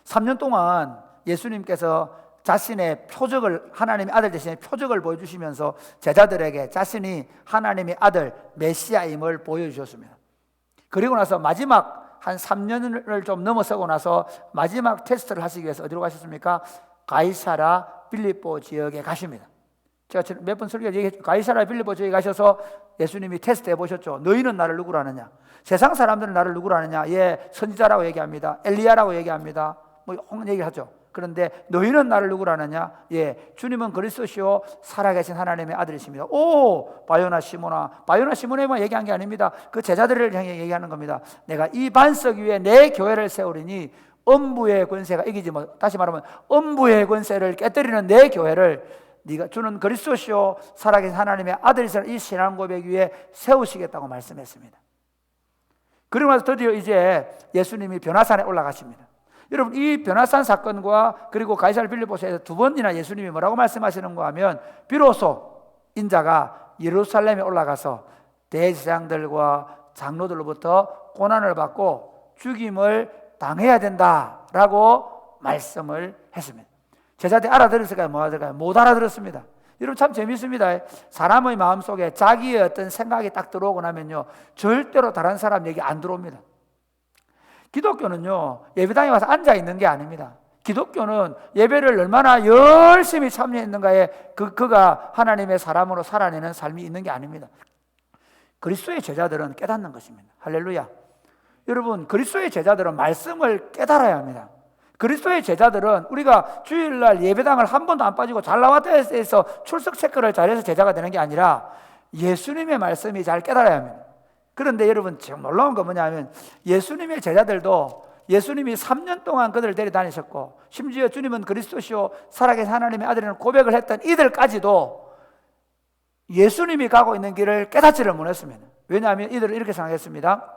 3년 동안 예수님께서 자신의 표적을, 하나님의 아들 대신에 표적을 보여주시면서 제자들에게 자신이 하나님의 아들 메시아임을 보여주셨습니다. 그리고 나서 마지막 한 3년을 좀 넘어서고 나서 마지막 테스트를 하시기 위해서 어디로 가셨습니까? 가이사라 빌립보 지역에 가십니다. 제가 몇 번 설교 얘기했죠. 가이사라 빌립보 지역에 가셔서 예수님이 테스트해 보셨죠. 너희는 나를 누구로 아느냐? 세상 사람들은 나를 누구로 아느냐? 예, 선지자라고 얘기합니다. 엘리야라고 얘기합니다. 뭐 홍 얘기하죠. 그런데 너희는 나를 누구로 아느냐? 예, 주님은 그리스도시요 살아계신 하나님의 아들이십니다. 오, 바요나 시몬에만 얘기한 게 아닙니다. 그 제자들을 향해 얘기하는 겁니다. 내가 이 반석 위에 내 교회를 세우리니 음부의 권세가 이기지 못. 다시 말하면 음부의 권세를 깨뜨리는 내 교회를 네가 주는 그리스도시요 살아계신 하나님의 아들이시라는 이 신앙 고백 위에 세우시겠다고 말씀했습니다. 그리고 나서 드디어 이제 예수님이 변화산에 올라가십니다. 여러분, 이 변화산 사건과 그리고 가이사랴 빌립보서에서 두 번이나 예수님이 뭐라고 말씀하시는가 하면 비로소 인자가 예루살렘에 올라가서 대제사장들과 장로들로부터 고난을 받고 죽임을 당해야 된다라고 말씀을 했습니다. 제자들이 알아들었을까요? 못 알아들을까요? 못 알아들었습니다. 여러분, 참 재밌습니다. 사람의 마음속에 자기의 어떤 생각이 딱 들어오고 나면요, 절대로 다른 사람 얘기 안 들어옵니다. 기독교는요, 예배당에 와서 앉아 있는 게 아닙니다. 기독교는 예배를 얼마나 열심히 참여했는가에 그가 하나님의 사람으로 살아내는 삶이 있는 게 아닙니다. 그리스도의 제자들은 깨닫는 것입니다. 할렐루야. 여러분, 그리스도의 제자들은 말씀을 깨달아야 합니다. 그리스도의 제자들은 우리가 주일날 예배당을 한 번도 안 빠지고 잘 나왔다 해서 출석 체크를 잘해서 제자가 되는 게 아니라 예수님의 말씀이 잘 깨달아야 합니다. 그런데 여러분, 지금 놀라운 건 뭐냐면 예수님의 제자들도 예수님이 3년 동안 그들을 데려다니셨고 심지어 주님은 그리스도시요 살아계신 하나님의 아들이라는 고백을 했던 이들까지도 예수님이 가고 있는 길을 깨닫지를 못했습니다. 왜냐하면 이들은 이렇게 생각했습니다.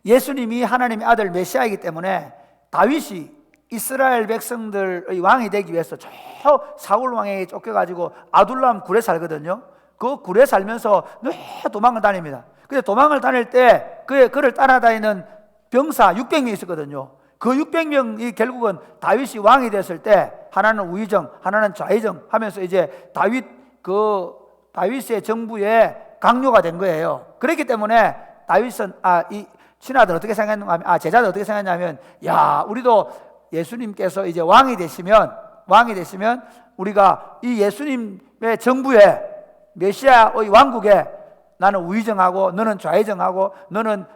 예수님이 하나님의 아들 메시아이기 때문에 다윗이 이스라엘 백성들의 왕이 되기 위해서 저 사울 왕에게 쫓겨가지고 아둘람 굴에 살거든요. 그 굴에 살면서 늘 도망을 다닙니다. 근데 도망을 다닐 때 그를 따라다니는 병사 600명이 있었거든요. 그 600명이 결국은 다윗이 왕이 됐을 때 하나는 우의정, 하나는 좌의정 하면서 이제 다윗의 정부의 강요가 된 거예요. 그렇기 때문에 다윗은 이 신하들 어떻게 생각했는가 하면 제자들 어떻게 생각했냐면 우리도 예수님께서 이제 왕이 되시면 우리가 이 예수님의 정부에 메시아의 왕국에 나는 우의정하고 너는 좌의정하고 너는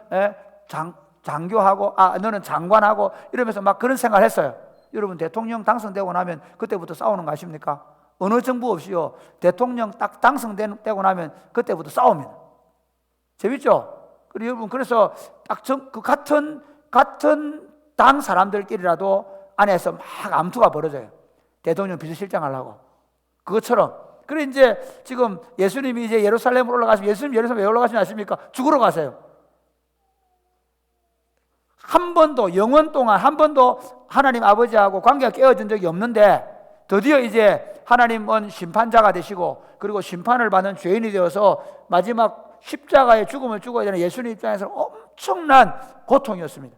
장교하고 너는 장관하고 이러면서 막 그런 생각을 했어요. 여러분, 대통령 당선되고 나면 그때부터 싸우는 거 아십니까? 어느 정부 없이요, 대통령 딱 당선되고 나면 그때부터 싸웁니다. 재밌죠? 그리고 여러분, 그래서 딱 그 같은 당 사람들끼리라도 안에서 막 암투가 벌어져요. 대통령 비서실장 하려고. 그것처럼. 그래 이제 지금 예수님이 이제 예루살렘으로 올라가시면 예수님 예루살렘에 왜 올라가시는지 아십니까? 죽으러 가세요. 한 번도 영원 동안 한 번도 하나님 아버지하고 관계가 깨어진 적이 없는데 드디어 이제 하나님은 심판자가 되시고 그리고 심판을 받는 죄인이 되어서 마지막 십자가의 죽음을 죽어야 되는 예수님 입장에서는 엄청난 고통이었습니다.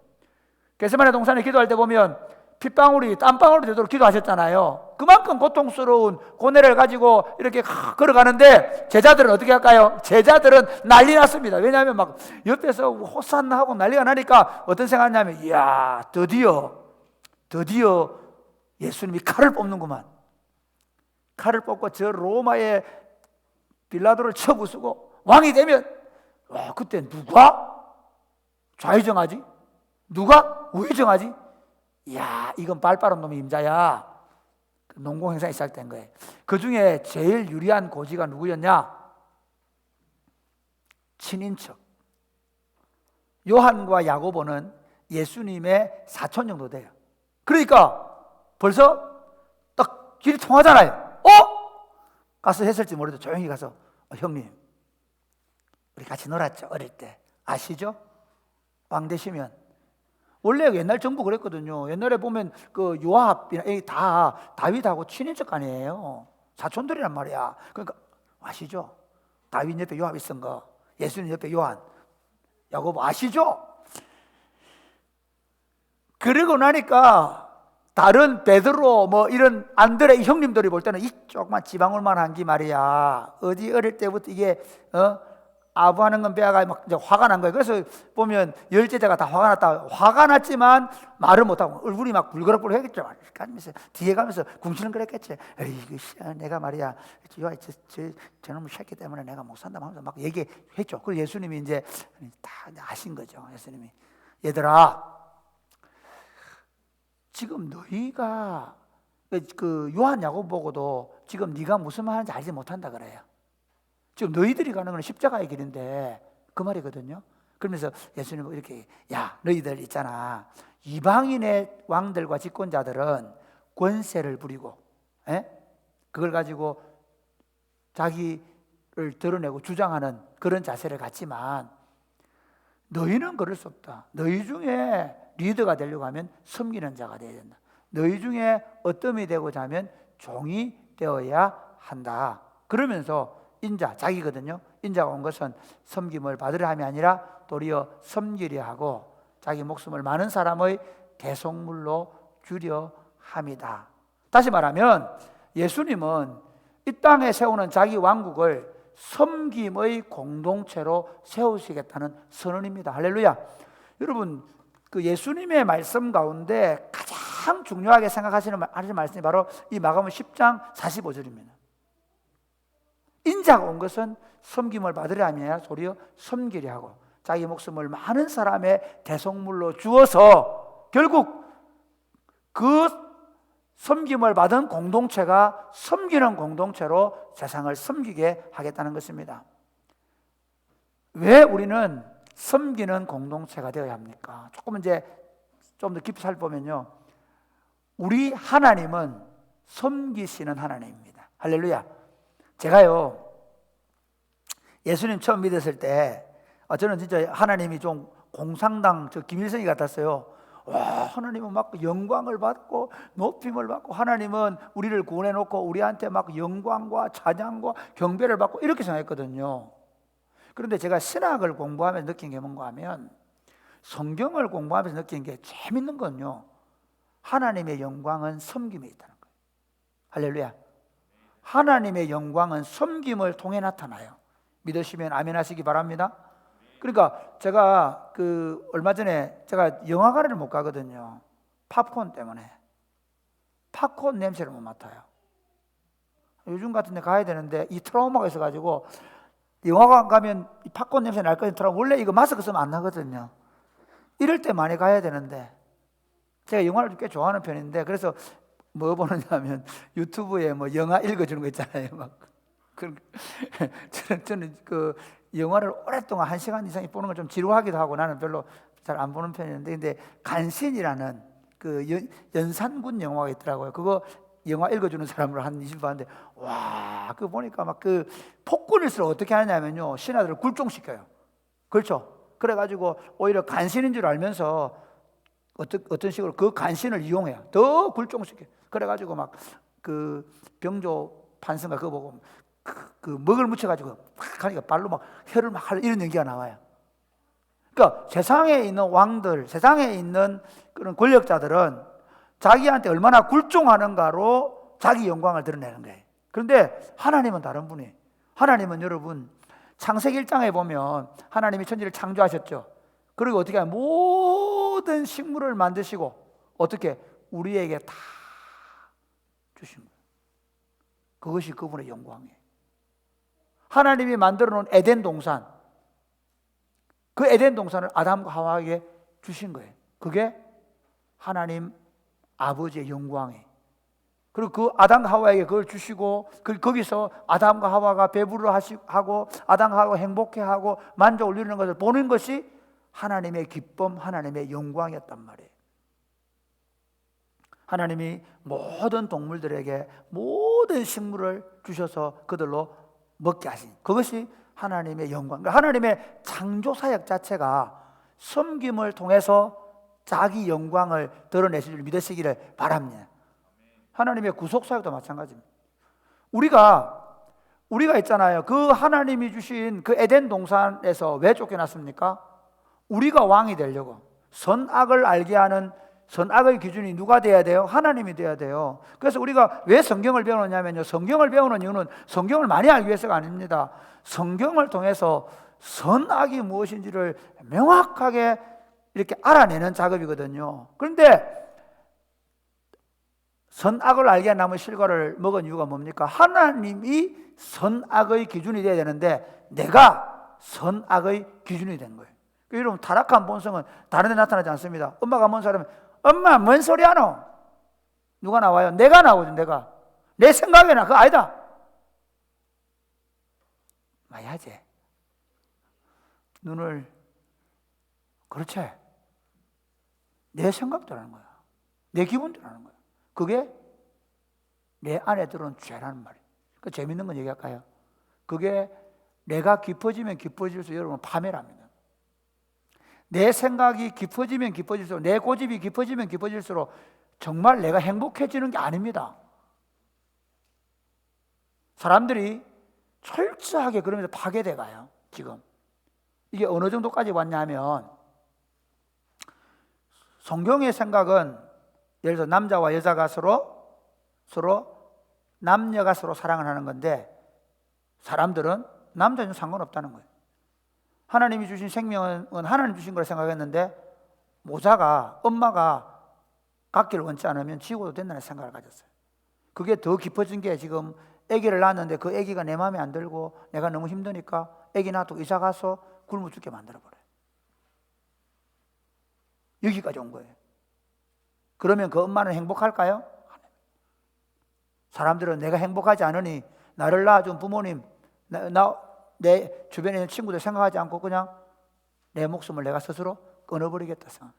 겟세마네 동산에 기도할 때 보면 핏방울이 땀방울이 되도록 기도하셨잖아요. 그만큼 고통스러운 고뇌를 가지고 이렇게 걸어가는데 제자들은 어떻게 할까요? 제자들은 난리 났습니다. 왜냐하면 막 옆에서 호산나 하고 난리가 나니까 어떤 생각하냐면 이야, 드디어 예수님이 칼을 뽑는구만. 칼을 뽑고 저 로마의 빌라도를 쳐부수고 왕이 되면 그때 누가 좌의정하지? 누가 우의정하지? 이야, 이건 발빠른 놈이 임자야. 농공행상이 시작된 거예요. 그 중에 제일 유리한 고지가 누구였냐? 친인척. 요한과 야고보는 예수님의 사촌 정도 돼요. 그러니까 벌써 딱 길이 통하잖아요. 가서 했을지 모르도 조용히 가서 형님, 우리 같이 놀았죠, 어릴 때. 아시죠? 왕 되시면 원래 옛날 정부 그랬거든요. 옛날에 보면 그 요압이나 다 다윗하고 친인척 아니에요. 사촌들이란 말이야. 그러니까 아시죠? 다윗 옆에 요압 있은 거, 예수님 옆에 요한, 야고보 아시죠? 그러고 나니까 다른 베드로 뭐 이런 안드레 형님들이 볼 때는 이 조그만 지방울만 한 게 말이야. 어디 어릴 때부터 이게 아부하는 건 배아가 막 이제 화가 난 거예요. 그래서 보면 열제자가 다 화가 났다. 화가 났지만 말을 못하고 얼굴이 막 불그럭불그럭 했겠죠. 가면서 뒤에 가면서 궁시렁 그랬겠지. 에이, 내가 말이야, 저놈의 새끼 때문에 내가 못 산다 하면서 막 얘기했죠. 그걸 예수님이 이제 다 아신 거죠. 예수님이, 얘들아, 지금 너희가 그 요한 야고보 보고도 지금 네가 무슨 말 하는지 알지 못한다 그래요. 지금 너희들이 가는 건 십자가의 길인데 그 말이거든요. 그러면서 예수님은 이렇게, 야, 너희들 있잖아, 이방인의 왕들과 집권자들은 권세를 부리고 그걸 가지고 자기를 드러내고 주장하는 그런 자세를 갖지만 너희는 그럴 수 없다. 너희 중에 리더가 되려고 하면 섬기는 자가 되어야 된다. 너희 중에 어뜸이 되고자 하면 종이 되어야 한다. 그러면서 인자, 자기거든요. 인자가 온 것은 섬김을 받으려 함이 아니라 도리어 섬기려 하고 자기 목숨을 많은 사람의 대속물로 주려 함이다. 다시 말하면 예수님은 이 땅에 세우는 자기 왕국을 섬김의 공동체로 세우시겠다는 선언입니다. 할렐루야. 여러분, 그 예수님의 말씀 가운데 가장 중요하게 생각하시는 말씀이 바로 이 마가복음 10장 45절입니다. 인자가 온 것은 섬김을 받으려 하며 도리어 섬기려 하고 자기 목숨을 많은 사람의 대속물로 주어서 결국 그 섬김을 받은 공동체가 섬기는 공동체로 세상을 섬기게 하겠다는 것입니다. 왜 우리는 섬기는 공동체가 되어야 합니까? 조금 이제 좀 더 깊이 살펴보면요, 우리 하나님은 섬기시는 하나님입니다. 할렐루야. 제가요, 예수님 처음 믿었을 때 저는 진짜 하나님이 좀 공상당 김일성이 같았어요. 와, 하나님은 막 영광을 받고 높임을 받고 하나님은 우리를 구원해 놓고 우리한테 막 영광과 찬양과 경배를 받고 이렇게 생각했거든요. 그런데 제가 신학을 공부하면서 느낀 게 뭔가 하면, 성경을 공부하면서 느낀 게 재밌는 건요, 하나님의 영광은 섬김에 있다는 거예요. 할렐루야. 하나님의 영광은 섬김을 통해 나타나요. 믿으시면 아멘 하시기 바랍니다. 그러니까 제가 얼마 전에 제가 영화관을 못 가거든요. 팝콘 때문에. 팝콘 냄새를 못 맡아요. 요즘 같은 데 가야 되는데 이 트라우마가 있어가지고 영화관 가면 이 팝콘 냄새 날 거예요. 원래 이거 마스크 쓰면 안 나거든요. 이럴 때 많이 가야 되는데 제가 영화를 꽤 좋아하는 편인데, 그래서 뭐 보느냐면 유튜브에 뭐 영화 읽어주는 거 있잖아요. 막 저는 그 영화를 오랫동안 1시간 이상 보는 걸 좀 지루하기도 하고 나는 별로 잘 안 보는 편이었는데, 근데 간신이라는 그 연산군 영화가 있더라고요. 그거 영화 읽어주는 사람으로 한 20분 봤는데, 와, 그거 보니까 막 그 폭군일수록 어떻게 하냐면요, 신하들을 굴종시켜요. 그렇죠? 그래가지고 오히려 간신인 줄 알면서 어떤 식으로 그 간신을 이용해요. 더 굴종시켜요. 그래가지고 막 그 병조 판서가 그거 보고 그 먹을 묻혀가지고 막 하니까 발로 막 혀를 막 이런 연기가 나와요. 그러니까 세상에 있는 왕들, 세상에 있는 그런 권력자들은 자기한테 얼마나 굴종하는가로 자기 영광을 드러내는 거예요. 그런데 하나님은 다른 분이에요. 하나님은 여러분, 창세기 1장에 보면 하나님이 천지를 창조하셨죠. 그리고 어떻게 하면 모든 식물을 만드시고 어떻게 우리에게 다 주신 거예요. 그것이 그분의 영광이에요. 하나님이 만들어 놓은 에덴 동산, 그 에덴 동산을 아담과 하와에게 주신 거예요. 그게 하나님 아버지의 영광이에요. 그리고 그 아담과 하와에게 그걸 주시고 거기서 아담과 하와가 배부르 하고 아담과 하와가 행복해하고 만족을 누리는 것을 보는 것이 하나님의 기쁨, 하나님의 영광이었단 말이에요. 하나님이 모든 동물들에게 모든 식물을 주셔서 그들로 먹게 하신, 그것이 하나님의 영광. 하나님의 창조 사역 자체가 섬김을 통해서 자기 영광을 드러내실 줄 믿으시기를 바랍니다. 하나님의 구속 사역도 마찬가지입니다. 우리가 있잖아요. 그 하나님이 주신 그 에덴 동산에서 왜 쫓겨났습니까? 우리가 왕이 되려고. 선악을 알게 하는 선악의 기준이 누가 돼야 돼요? 하나님이 돼야 돼요. 그래서 우리가 왜 성경을 배우느냐면요, 성경을 배우는 이유는 성경을 많이 알기 위해서가 아닙니다. 성경을 통해서 선악이 무엇인지를 명확하게 이렇게 알아내는 작업이거든요. 그런데 선악을 알게 한 나무 실과를 먹은 이유가 뭡니까? 하나님이 선악의 기준이 돼야 되는데 내가 선악의 기준이 된 거예요. 여러분, 타락한 본성은 다른 데 나타나지 않습니다. 엄마가 뭔 사람은 엄마 뭔 소리 하노? 누가 나와요? 내가 나오죠. 내가. 내 생각에나 그거 아니다. 마야지. 눈을 그렇지. 내 생각대로 하는 거야. 내 기분대로 하는 거야. 그게 내 안에 들어온 죄라는 말이에요. 그 재밌는 건 얘기할까요? 그게 내가 깊어지면 깊어질수록 여러분 파멸합니다. 내 생각이 깊어지면 깊어질수록, 내 고집이 깊어지면 깊어질수록 정말 내가 행복해지는 게 아닙니다. 사람들이 철저하게 그러면서 파괴돼 가요. 지금 이게 어느 정도까지 왔냐면, 성경의 생각은 예를 들어 남자와 여자가 서로 남녀가 서로 사랑을 하는 건데, 사람들은 남자는 상관없다는 거예요. 하나님이 주신 생명은 하나님 주신 걸 생각했는데, 모자가 엄마가 갖기를 원치 않으면 지워도 된다는 생각을 가졌어요. 그게 더 깊어진 게, 지금 아기를 낳았는데 그 아기가 내 마음에 안 들고 내가 너무 힘드니까 아기 낳고 이사 가서 굶어 죽게 만들어버려요. 여기까지 온 거예요. 그러면 그 엄마는 행복할까요? 사람들은 내가 행복하지 않으니 나를 낳아준 부모님, 내 주변에 있는 친구들 생각하지 않고 그냥 내 목숨을 내가 스스로 끊어버리겠다 생각,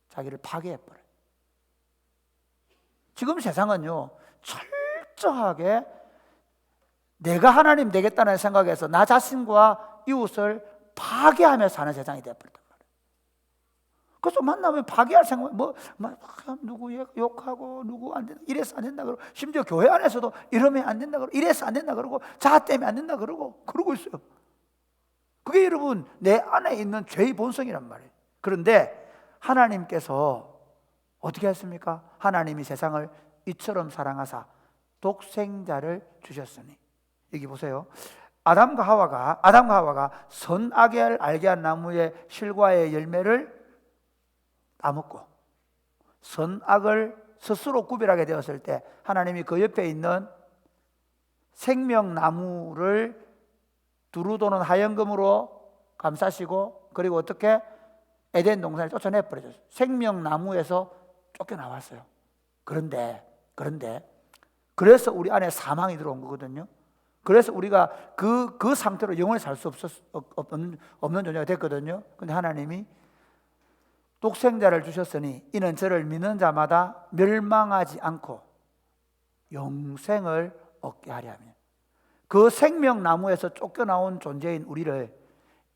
자기를 파괴해버려요. 지금 세상은요, 철저하게 내가 하나님 되겠다는 생각에서 나 자신과 이웃을 파괴하며 사는 세상이 되어버렸단 말이에요. 그래서 만나면 파괴할 생각, 누구 욕하고 누구 안 된다, 이래서 안 된다 그러고, 심지어 교회 안에서도 이러면 안 된다 그러고, 이래서 안 된다 그러고, 자 때문에 안 된다 그러고 있어요. 그게 여러분 내 안에 있는 죄의 본성이란 말이에요. 그런데 하나님께서 어떻게 했습니까? 하나님이 세상을 이처럼 사랑하사 독생자를 주셨으니, 여기 보세요. 아담과 하와가 선악을 알게 한 나무의 실과의 열매를 따먹고 선악을 스스로 구별하게 되었을 때, 하나님이 그 옆에 있는 생명나무를 두루 도는 하얀금으로 감싸시고, 그리고 어떻게 에덴 동산을 쫓아내버려졌어요. 생명나무에서 쫓겨나왔어요. 그런데 그래서 우리 안에 사망이 들어온 거거든요. 그래서 우리가 그 상태로 영원히 살 수 없는 존재가 됐거든요. 근데 하나님이 독생자를 주셨으니 이는 저를 믿는 자마다 멸망하지 않고 영생을 얻게 하려 하며, 그 생명나무에서 쫓겨나온 존재인 우리를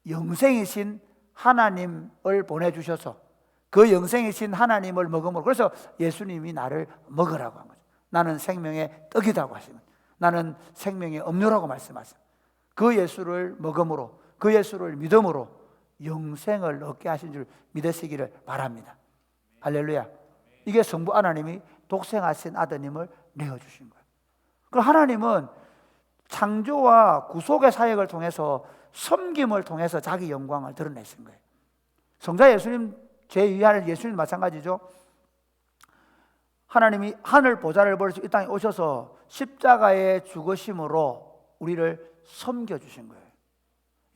영생이신 하나님을 보내주셔서 그 영생이신 하나님을 먹음으로, 그래서 예수님이 나를 먹으라고 한 거죠. 나는 생명의 떡이라고 하시면, 나는 생명의 음료라고 말씀하세요. 그 예수를 먹음으로, 그 예수를 믿음으로 영생을 얻게 하신 줄 믿으시기를 바랍니다. 할렐루야. 이게 성부 하나님이 독생하신 아드님을 내어주신 거예요. 그럼 하나님은 창조와 구속의 사역을 통해서, 섬김을 통해서 자기 영광을 드러내신 거예요. 성자 예수님, 제2할 예수님 마찬가지죠. 하나님이 하늘 보좌를 버리시고 이 땅에 오셔서 십자가에 죽으심으로 우리를 섬겨주신 거예요.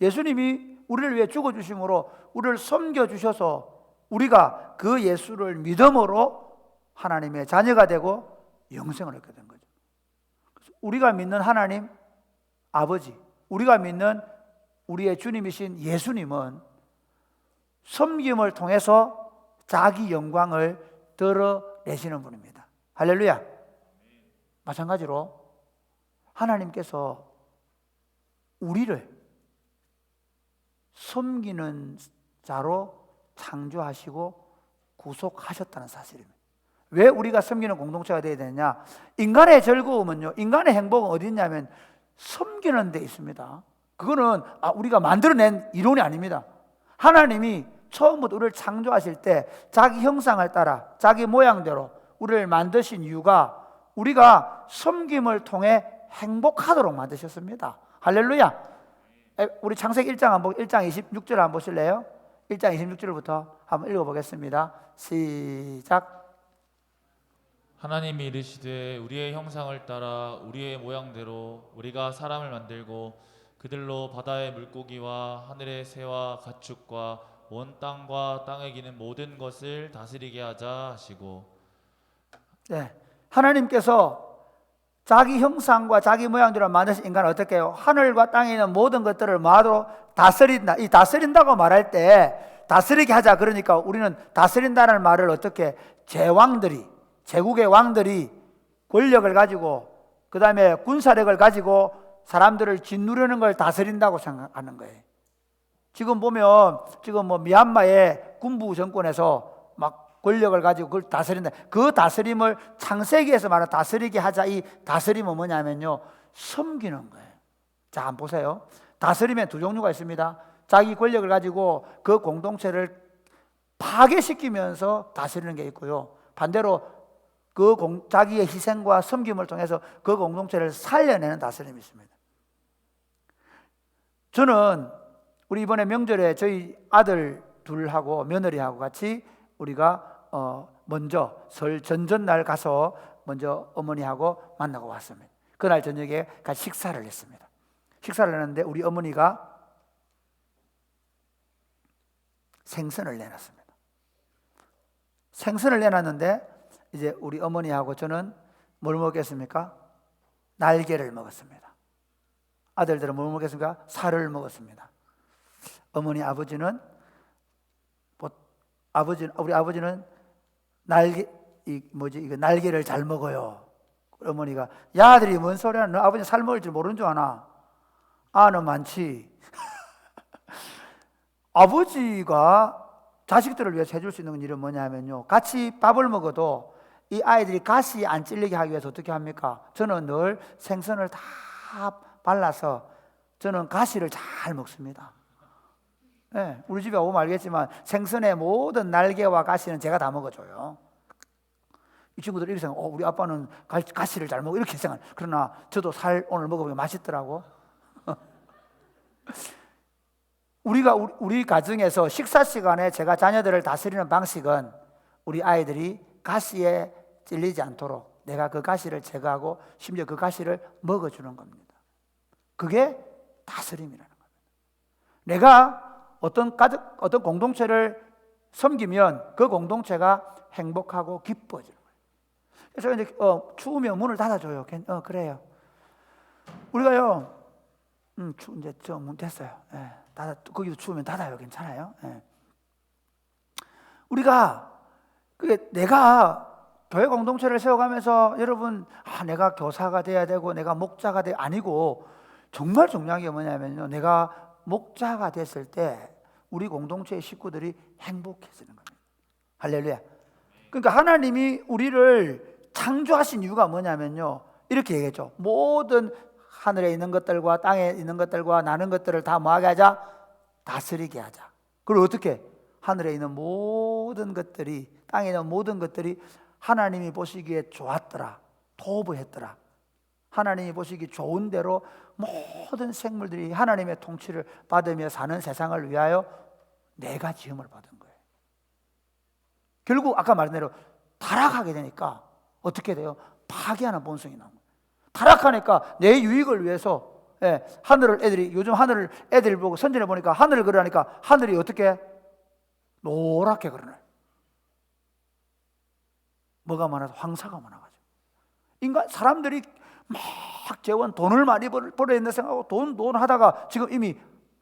예수님이 우리를 위해 죽어주심으로 우리를 섬겨주셔서 우리가 그 예수를 믿음으로 하나님의 자녀가 되고 영생을 얻게 된 거죠. 우리가 믿는 하나님 아버지, 우리가 믿는 우리의 주님이신 예수님은 섬김을 통해서 자기 영광을 드러내시는 분입니다. 할렐루야. 마찬가지로 하나님께서 우리를 섬기는 자로 창조하시고 구속하셨다는 사실입니다. 왜 우리가 섬기는 공동체가 되어야 되느냐? 인간의 즐거움은요, 인간의 행복은 어디 있냐면 섬기는 데 있습니다. 그거는 우리가 만들어낸 이론이 아닙니다. 하나님이 처음부터 우리를 창조하실 때 자기 형상을 따라 자기 모양대로 우리를 만드신 이유가 우리가 섬김을 통해 행복하도록 만드셨습니다. 할렐루야. 우리 창세기 1장 한번 1장 26절 한번 보실래요? 1장 26절부터 한번 읽어보겠습니다. 시작. 하나님이 이르시되 우리의 형상을 따라 우리의 모양대로 우리가 사람을 만들고 그들로 바다의 물고기와 하늘의 새와 가축과 온 땅과 땅에 기는 모든 것을 다스리게 하자 하시고. 네, 하나님께서 자기 형상과 자기 모양대로 만드신 인간을 어떻게 해요? 하늘과 땅에 있는 모든 것들을 마도 다스린다. 이 다스린다고 말할 때 다스리게 하자, 그러니까 우리는 다스린다는 말을 어떻게, 제왕들이, 제국의 왕들이 권력을 가지고 그 다음에 군사력을 가지고 사람들을 짓누르는 걸 다스린다고 생각하는 거예요. 지금 보면 지금 뭐 미얀마의 군부 정권에서 막 권력을 가지고 그걸 다스린다. 그 다스림을 창세기에서 말하는 다스리게 하자, 이 다스림은 뭐냐면요, 섬기는 거예요. 자, 한번 보세요. 다스림에 두 종류가 있습니다. 자기 권력을 가지고 그 공동체를 파괴시키면서 다스리는 게 있고요, 반대로 자기의 희생과 섬김을 통해서 그 공동체를 살려내는 다스림이 있습니다. 저는 우리 이번에 명절에 저희 아들 둘하고 며느리하고 같이 우리가 먼저 설 전전날 가서 먼저 어머니하고 만나고 왔습니다. 그날 저녁에 같이 식사를 했습니다. 식사를 했는데 우리 어머니가 생선을 내놨습니다. 생선을 내놨는데 이제 우리 어머니하고 저는 뭘 먹겠습니까? 날개를 먹었습니다. 아들들은 뭘 먹겠습니까? 살을 먹었습니다. 어머니 아버지는 우리 아버지는 이거 날개를 잘 먹어요. 어머니가, 야 아들이 뭔 소리야, 너 아버지 살 먹을 줄 모르는 줄 아나? 아는 많지. 아버지가 자식들을 위해서 해줄 수 있는 일은 뭐냐면요, 같이 밥을 먹어도 이 아이들이 가시 안 찔리게 하기 위해서 어떻게 합니까? 저는 늘 생선을 다 발라서 저는 가시를 잘 먹습니다. 네, 우리 집에 오면 알겠지만 생선의 모든 날개와 가시는 제가 다 먹어줘요. 이 친구들 이렇게 생각, 우리 아빠는 가시를 잘 먹어, 이렇게 생각. 그러나 저도 살 오늘 먹어보면 맛있더라고. 우리 가정에서 식사 시간에 제가 자녀들을 다스리는 방식은 우리 아이들이 가시에 찔리지 않도록 내가 그 가시를 제거하고 심지어 그 가시를 먹어주는 겁니다. 그게 다스림이라는 겁니다. 내가 어떤 공동체를 섬기면 그 공동체가 행복하고 기뻐지는 거예요. 그래서 이제 추우면 문을 닫아줘요. 그래요. 우리가요, 이제 저 문 됐어요. 예, 거기도 추우면 닫아요. 괜찮아요. 예. 우리가 내가 교회 공동체를 세워가면서 여러분, 내가 교사가 돼야 되고 내가 목자가 돼야 아니고, 정말 중요한 게 뭐냐면요, 내가 목자가 됐을 때 우리 공동체의 식구들이 행복해지는 겁니다. 할렐루야. 그러니까 하나님이 우리를 창조하신 이유가 뭐냐면요, 이렇게 얘기했죠. 모든 하늘에 있는 것들과 땅에 있는 것들과 나는 것들을 다 뭐하게 하자? 다스리게 하자. 그리고 어떻게? 하늘에 있는 모든 것들이, 땅에 있는 모든 것들이 하나님이 보시기에 좋았더라, 도부했더라. 하나님이 보시기 좋은 대로 모든 생물들이 하나님의 통치를 받으며 사는 세상을 위하여 내가 지음을 받은 거예요. 결국 아까 말한 대로 타락하게 되니까 어떻게 돼요? 파괴하는 본성이 나온 거예요. 타락하니까 내 유익을 위해서, 요즘 하늘을 애들이 보고 선전해 보니까 하늘을 그러니까 하늘이 어떻게 노랗게 그러나요? 뭐가 많아서 황사가 많아가지고 사람들이 막 재원 돈을 많이 벌어야 된다 생각하고 돈 하다가 지금 이미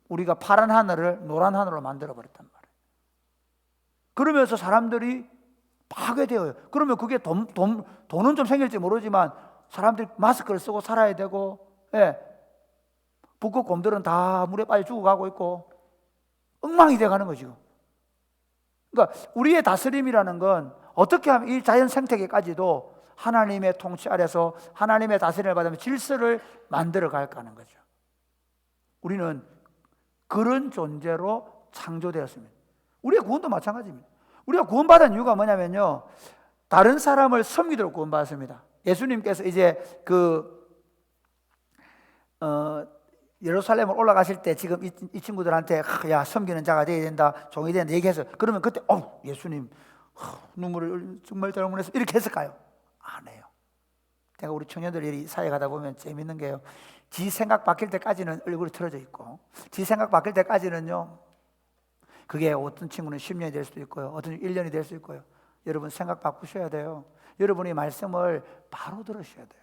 우리가 파란 하늘을 노란 하늘로 만들어 버렸단 말이에요. 그러면서 사람들이 파괴되어요. 그러면 그게 돈은 좀 생길지 모르지만 사람들이 마스크를 쓰고 살아야 되고, 북극 곰들은 다 물에 빠져 죽어가고 있고 엉망이 돼가는 거죠 지금. 그러니까 우리의 다스림이라는 건 어떻게 하면 이 자연 생태계까지도 하나님의 통치 아래서 하나님의 다스림을 받으면 질서를 만들어 갈까 하는 거죠. 우리는 그런 존재로 창조되었습니다. 우리의 구원도 마찬가지입니다. 우리가 구원받은 이유가 뭐냐면요, 다른 사람을 섬기도록 구원받았습니다. 예수님께서 이제 예루살렘을 올라가실 때 지금 이 친구들한테 야 섬기는 자가 되어야 된다, 종이 된다 얘기해서 그러면 그때 예수님 눈물을 정말 잘못해서 이렇게 했을까요? 안 해요. 내가 우리 청년들이 사회 가다 보면 재밌는 게요, 지 생각 바뀔 때까지는 얼굴이 틀어져 있고 지 생각 바뀔 때까지는요, 그게 어떤 친구는 10년이 될 수도 있고요, 어떤 1년이 될 수 있고요. 여러분 생각 바꾸셔야 돼요. 여러분이 말씀을 바로 들으셔야 돼요.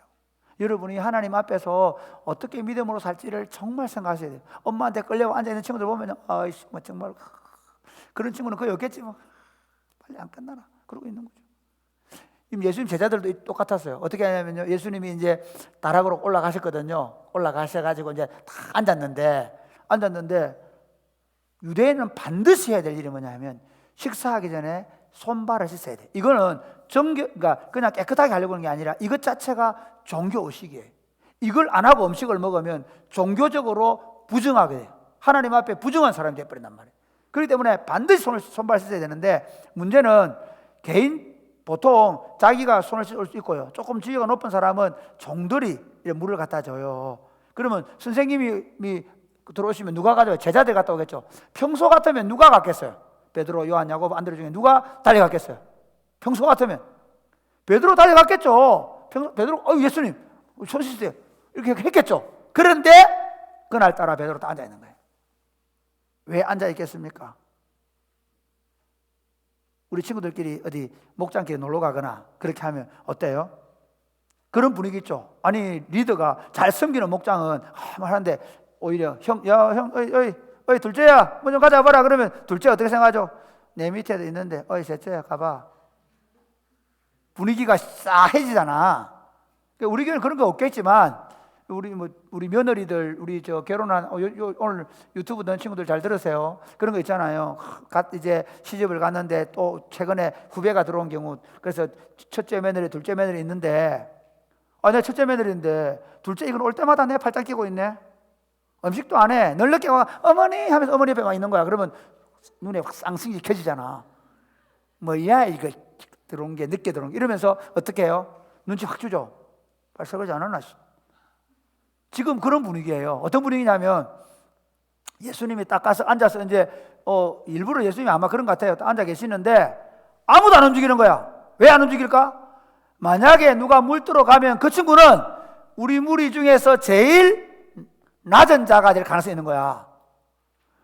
여러분이 하나님 앞에서 어떻게 믿음으로 살지를 정말 생각하셔야 돼요. 엄마한테 끌려고 앉아있는 친구들 보면 아이씨 뭐 정말 그런 친구는 거의 없겠지 뭐. 빨리 안 끝나라 그러고 있는 거죠. 예수님 제자들도 똑같았어요. 어떻게 하냐면요, 예수님이 이제 다락으로 올라가셨거든요. 올라가셔가지고 이제 다 앉았는데 유대인은 반드시 해야 될 일이 뭐냐면 식사하기 전에 손발을 씻어야 돼. 이거는 그러니까 그냥 깨끗하게 하려고 하는 게 아니라 이것 자체가 종교 의식이에요. 이걸 안 하고 음식을 먹으면 종교적으로 부정하게 돼요. 하나님 앞에 부정한 사람이 되어버린단 말이에요. 그렇기 때문에 반드시 손발 씻어야 되는데, 문제는 보통 자기가 손을 씻을 수 있고요, 조금 지위가 높은 사람은 종들이 물을 갖다 줘요. 그러면 선생님이 들어오시면 누가 가져요? 제자들 갔다 오겠죠. 평소 같으면 누가 갔겠어요? 베드로, 요한, 야고보, 안드레 중에 누가 달려갔겠어요? 평소 같으면 베드로 달려갔겠죠. 베드로 예수님 손 씻으세요 이렇게 했겠죠. 그런데 그날따라 베드로 딱 앉아있는 거예요. 왜 앉아있겠습니까? 우리 친구들끼리 어디 목장길에 놀러 가거나 그렇게 하면 어때요? 그런 분위기 있죠. 아니 리더가 잘 섬기는 목장은 말하는데 오히려 형 어이 둘째야 뭐 좀 가자 봐라 그러면 둘째 어떻게 생각하죠? 내 밑에도 있는데 셋째야 가봐. 분위기가 싸해지잖아. 우리 교회는 그런 거 없겠지만 우리 며느리들, 우리 결혼한 오늘 유튜브 넣은 친구들 잘 들으세요. 그런 거 있잖아요. 이제 시집을 갔는데 또 최근에 후배가 들어온 경우, 그래서 첫째 며느리, 둘째 며느리 있는데 내 첫째 며느리인데 둘째 이건 올 때마다 내 팔짱 끼고 있네. 음식도 안 해. 늘 늦게 와 어머니 하면서 어머니 옆에 와 있는 거야. 그러면 눈에 확 쌍승이 켜지잖아. 뭐야 이거 들어온 게 늦게 들어온 게 이러면서 어떻게 해요? 눈치 확 주죠. 빨리 설거지 안 하나. 지금 그런 분위기예요. 어떤 분위기냐면 예수님이 딱 가서 앉아서 이제 일부러 예수님이 아마 그런 것 같아요. 딱 앉아 계시는데 아무도 안 움직이는 거야. 왜 안 움직일까? 만약에 누가 물 들어가면 그 친구는 우리 무리 중에서 제일 낮은 자가 될 가능성이 있는 거야.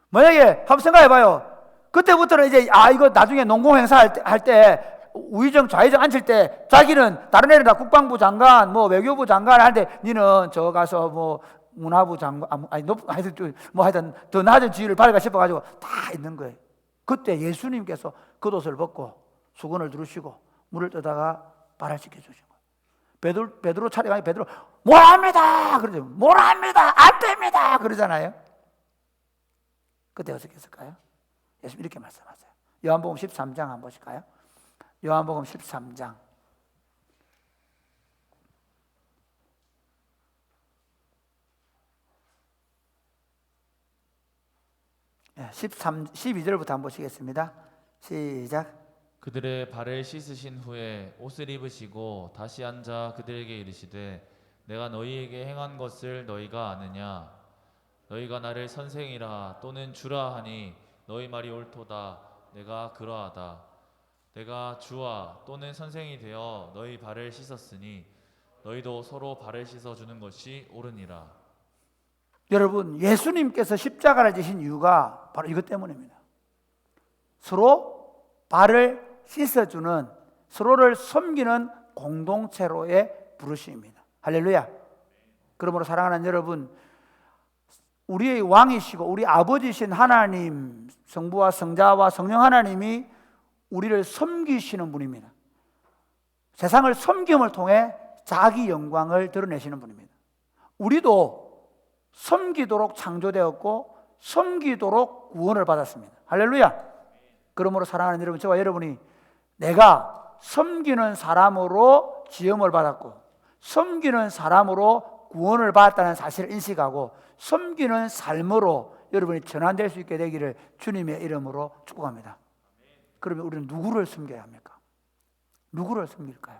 만약에 한번 생각해봐요. 그때부터는 이제 이거 나중에 농공 행사 할 때 우의정 좌의정 앉힐 때 자기는 다른 애들 다 국방부 장관 뭐 외교부 장관 하는데 니는 저 가서 뭐 문화부 장관 하여튼 더 낮은 지위를 받을까 싶어가지고 다 있는 거예요. 그때 예수님께서 겉옷을 벗고 수건을 두르시고 물을 떠다가 발화시켜 주신 거예요. 베드로 차례가 베드로 뭐랍니다 그러죠. 뭐랍니다 안 됩니다 그러잖아요. 그때 어떻게 했을까요? 예수님 이렇게 말씀하세요. 요한복음 13장 한번 보실까요? 요한복음 13장 12절부터 한번 보시겠습니다. 시작. 그들의 발을 씻으신 후에 옷을 입으시고 다시 앉아 그들에게 이르시되 내가 너희에게 행한 것을 너희가 아느냐? 너희가 나를 선생이라 또는 주라 하니 너희 말이 옳도다. 내가 그러하다. 내가 주와 또는 선생이 되어 너희 발을 씻었으니 너희도 서로 발을 씻어주는 것이 옳으니라. 여러분, 예수님께서 십자가를 지신 이유가 바로 이것 때문입니다. 서로 발을 씻어주는, 서로를 섬기는 공동체로의 부르심입니다. 할렐루야. 그러므로 사랑하는 여러분, 우리의 왕이시고 우리 아버지신 하나님, 성부와 성자와 성령 하나님이 우리를 섬기시는 분입니다. 세상을 섬김을 통해 자기 영광을 드러내시는 분입니다. 우리도 섬기도록 창조되었고 섬기도록 구원을 받았습니다. 할렐루야. 그러므로 사랑하는 여러분, 저와 여러분이 내가 섬기는 사람으로 지음을 받았고 섬기는 사람으로 구원을 받았다는 사실을 인식하고 섬기는 삶으로 여러분이 전환될 수 있게 되기를 주님의 이름으로 축복합니다. 그러면 우리는 누구를 섬겨야 합니까? 누구를 섬길까요?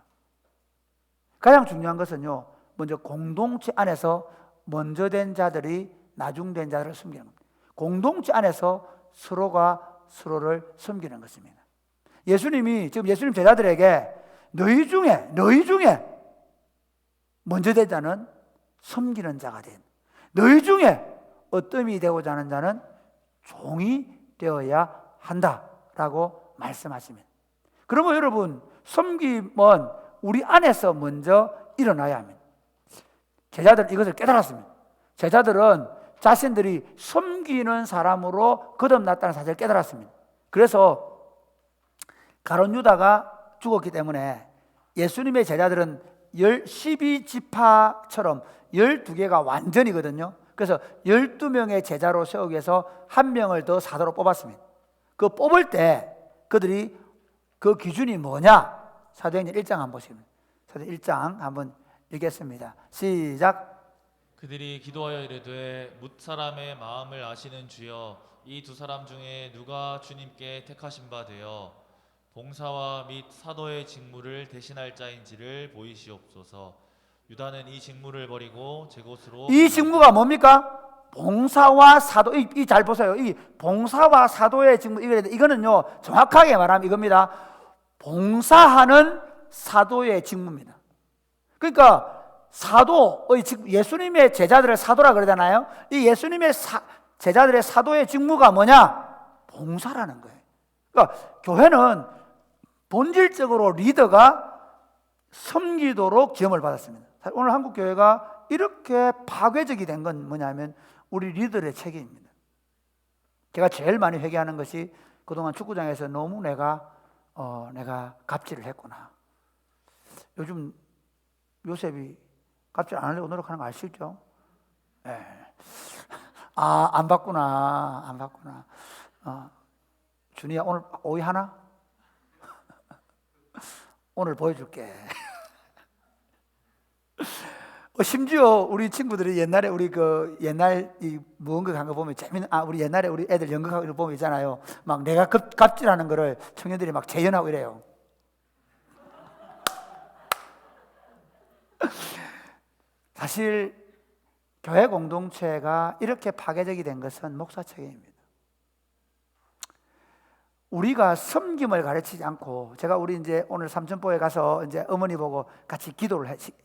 가장 중요한 것은요, 먼저 공동체 안에서 먼저 된 자들이 나중된 자들을 섬기는 겁니다. 공동체 안에서 서로가 서로를 섬기는 것입니다. 예수님이 지금 예수님 제자들에게 너희 중에 먼저 된 자는 섬기는 자가 된, 너희 중에 어뜸이 되고자 하는 자는 종이 되어야 한다라고 말씀하십니다. 그러면 여러분, 섬김은 우리 안에서 먼저 일어나야 합니다. 제자들은 이것을 깨달았습니다. 제자들은 자신들이 섬기는 사람으로 거듭났다는 사실을 깨달았습니다. 그래서 가룟 유다가 죽었기 때문에 예수님의 제자들은 12지파처럼 12개가 완전이거든요. 그래서 12명의 제자로 세우기 위해서 한 명을 더 사도로 뽑았습니다. 그 뽑을 때 그들이 그 기준이 뭐냐? 사도행전 1장 한번 보시면, 사도행전 1장 한번 읽겠습니다. 시작. 그들이 기도하여 이르되 뭇 사람의 마음을 아시는 주여, 이 두 사람 중에 누가 주님께 택하신 바 되어 봉사와 및 사도의 직무를 대신할 자인지를 보이시옵소서. 유다는 이 직무를 버리고 제 곳으로, 이 직무가 뭡니까? 봉사와 사도. 이 잘 보세요. 이 봉사와 사도의 직무, 이거는요 정확하게 말하면 이겁니다. 봉사하는 사도의 직무입니다. 그러니까 사도의 직무, 예수님의 제자들을 사도라 그러잖아요. 이 예수님의 제자들의 사도의 직무가 뭐냐? 봉사라는 거예요. 그러니까 교회는 본질적으로 리더가 섬기도록 지음을 받았습니다. 오늘 한국 교회가 이렇게 파괴적이 된 건 뭐냐면 우리 리더의 책임입니다. 제가 제일 많이 회개하는 것이 그동안 축구장에서 너무 내가 갑질을 했구나. 요즘 요셉이 갑질 안 하려고 노력하는 거 아시죠? 네. 안 봤구나. 준이야, 오늘 오이 하나? 오늘 보여줄게. 심지어 우리 친구들이 옛날에 우리 옛날 이 무언가 간 거 보면 재밌는, 우리 옛날에 우리 애들 연극하고 이런 거 보면 있잖아요. 막 내가 갑질하는 거를 청년들이 막 재현하고 이래요. 사실 교회 공동체가 이렇게 파괴적이 된 것은 목사 책임입니다. 우리가 섬김을 가르치지 않고, 제가 우리 이제 오늘 삼천포에 가서 이제 어머니 보고 같이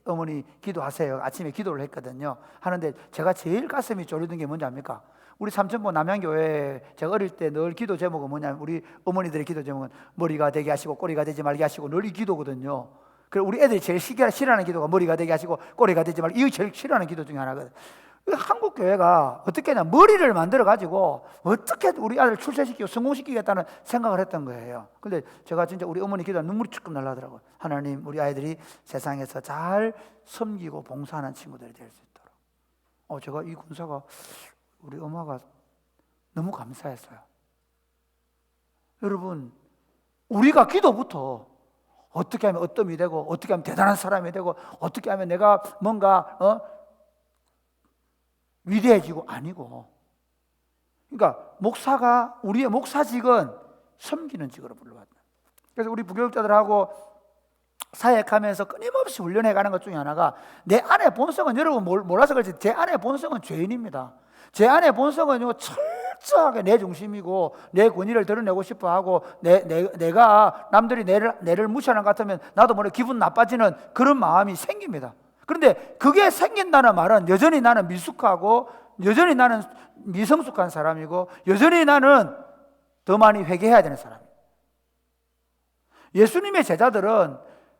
어머니 기도하세요. 아침에 기도를 했거든요. 하는데 제가 제일 가슴이 졸리던 게 뭔지 압니까? 우리 삼천포 남양교회 제가 어릴 때 늘 기도 제목은 뭐냐면, 우리 어머니들의 기도 제목은 머리가 되게 하시고 꼬리가 되지 말게 하시고, 늘 이 기도거든요. 그리고 우리 애들이 제일 싫어하는 기도가 머리가 되게 하시고 꼬리가 되지 말게, 이거 제일 싫어하는 기도 중에 하나거든. 한국 교회가 어떻게 하냐, 머리를 만들어 가지고 어떻게 우리 아들 출세시키고 성공시키겠다는 생각을 했던 거예요. 근데 제가 진짜 우리 어머니 기도가 눈물이 조금 날라더라고요. 하나님, 우리 아이들이 세상에서 잘 섬기고 봉사하는 친구들이 될 수 있도록. 제가 이 군사가 우리 엄마가 너무 감사했어요. 여러분, 우리가 기도부터 어떻게 하면 어떤 이 되고, 어떻게 하면 대단한 사람이 되고, 어떻게 하면 내가 뭔가 위대해지고, 아니고. 그러니까 목사가, 우리의 목사직은 섬기는 직으로 불러왔다. 그래서 우리 부교육자들하고 사역하면서 끊임없이 훈련해가는 것 중에 하나가, 내 안의 본성은, 여러분 몰라서 그렇지, 제 안의 본성은 죄인입니다. 제 안의 본성은요 철저하게 내 중심이고, 내 권위를 드러내고 싶어하고, 내가 남들이 내를 무시하는 것 같으면 나도 모르게 기분 나빠지는 그런 마음이 생깁니다. 그런데 그게 생긴다는 말은 여전히 나는 미숙하고, 여전히 나는 미성숙한 사람이고, 여전히 나는 더 많이 회개해야 되는 사람이에요. 예수님의 제자들은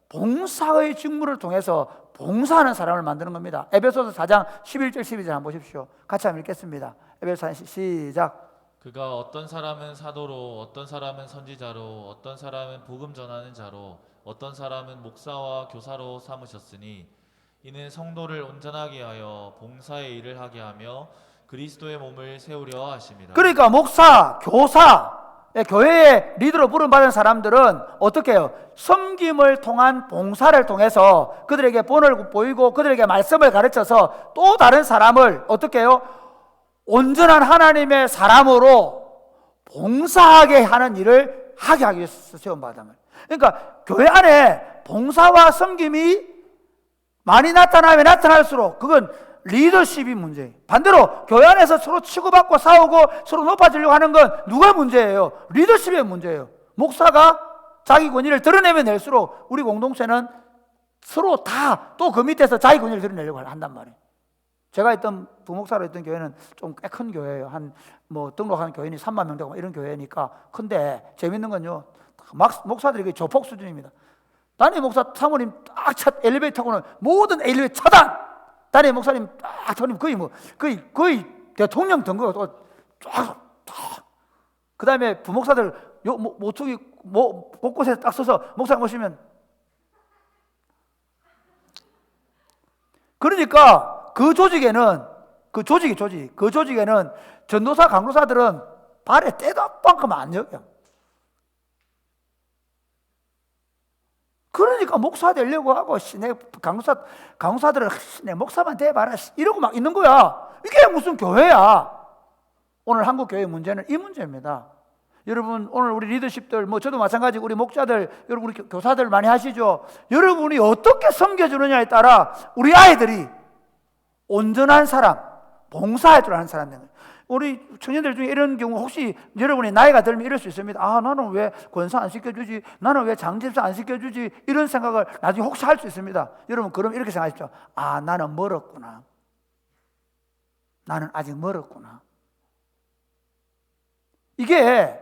봉사의 직무를 통해서 봉사하는 사람을 만드는 겁니다. 에베소서 4장 11절 12절 한번 보십시오. 같이 한번 읽겠습니다. 에베소서 4장 시작. 그가 어떤 사람은 사도로, 어떤 사람은 선지자로, 어떤 사람은 복음 전하는 자로, 어떤 사람은 목사와 교사로 삼으셨으니 이는 성도를 온전하게 하여 봉사의 일을 하게 하며 그리스도의 몸을 세우려 하심이라. 그러니까 목사, 교사, 교회의 리더로 부름받은 사람들은 어떻게 해요? 섬김을 통한 봉사를 통해서 그들에게 본을 보이고, 그들에게 말씀을 가르쳐서 또 다른 사람을 어떻게 해요? 온전한 하나님의 사람으로 봉사하게 하는 일을 하게 하기 위해서 세움받은 거예요. 그러니까 교회 안에 봉사와 섬김이 많이 나타나면 나타날수록 그건 리더십이 문제예요. 반대로 교회 안에서 서로 치고받고 싸우고 서로 높아지려고 하는 건 누가 문제예요? 리더십의 문제예요. 목사가 자기 권위를 드러내면 낼수록 우리 공동체는 서로 다 또 그 밑에서 자기 권위를 드러내려고 한단 말이에요. 제가 있던 부목사로 있던 교회는 좀 꽤 큰 교회예요. 한 뭐 등록한 교인이 3만 명 되고 이런 교회니까 큰데 재밌는 건요. 목사들이 조폭 수준입니다. 담임 목사 사모님 딱 엘리베이터 타고는 모든 엘리베이터 차단. 담임 목사님 딱 타고는 거의 대통령 등급 쫙. 그다음에 부목사들 모퉁이 곳곳에 딱 서서 목사님 오시면 그러니까 그 조직에는 전도사 강도사들은 발에 때도 빵큼 안 여겨. 그러니까 목사 되려고 하고 내 강도사들은 내 목사만 돼봐라 이러고 막 있는 거야. 이게 무슨 교회야? 오늘 한국 교회의 문제는 이 문제입니다. 여러분 오늘 우리 리더십들 저도 마찬가지고 우리 목자들 여러분 우리 교사들 많이 하시죠. 여러분이 어떻게 섬겨주느냐에 따라 우리 아이들이 온전한 사람, 봉사할 줄 아는 사람 되는 거예요. 우리 청년들 중에 이런 경우 혹시 여러분이 나이가 들면 이럴 수 있습니다. 나는 왜 권사 안 시켜주지? 나는 왜 장집사 안 시켜주지? 이런 생각을 나중에 혹시 할 수 있습니다. 여러분 그럼 이렇게 생각하십시오. 나는 멀었구나. 나는 아직 멀었구나. 이게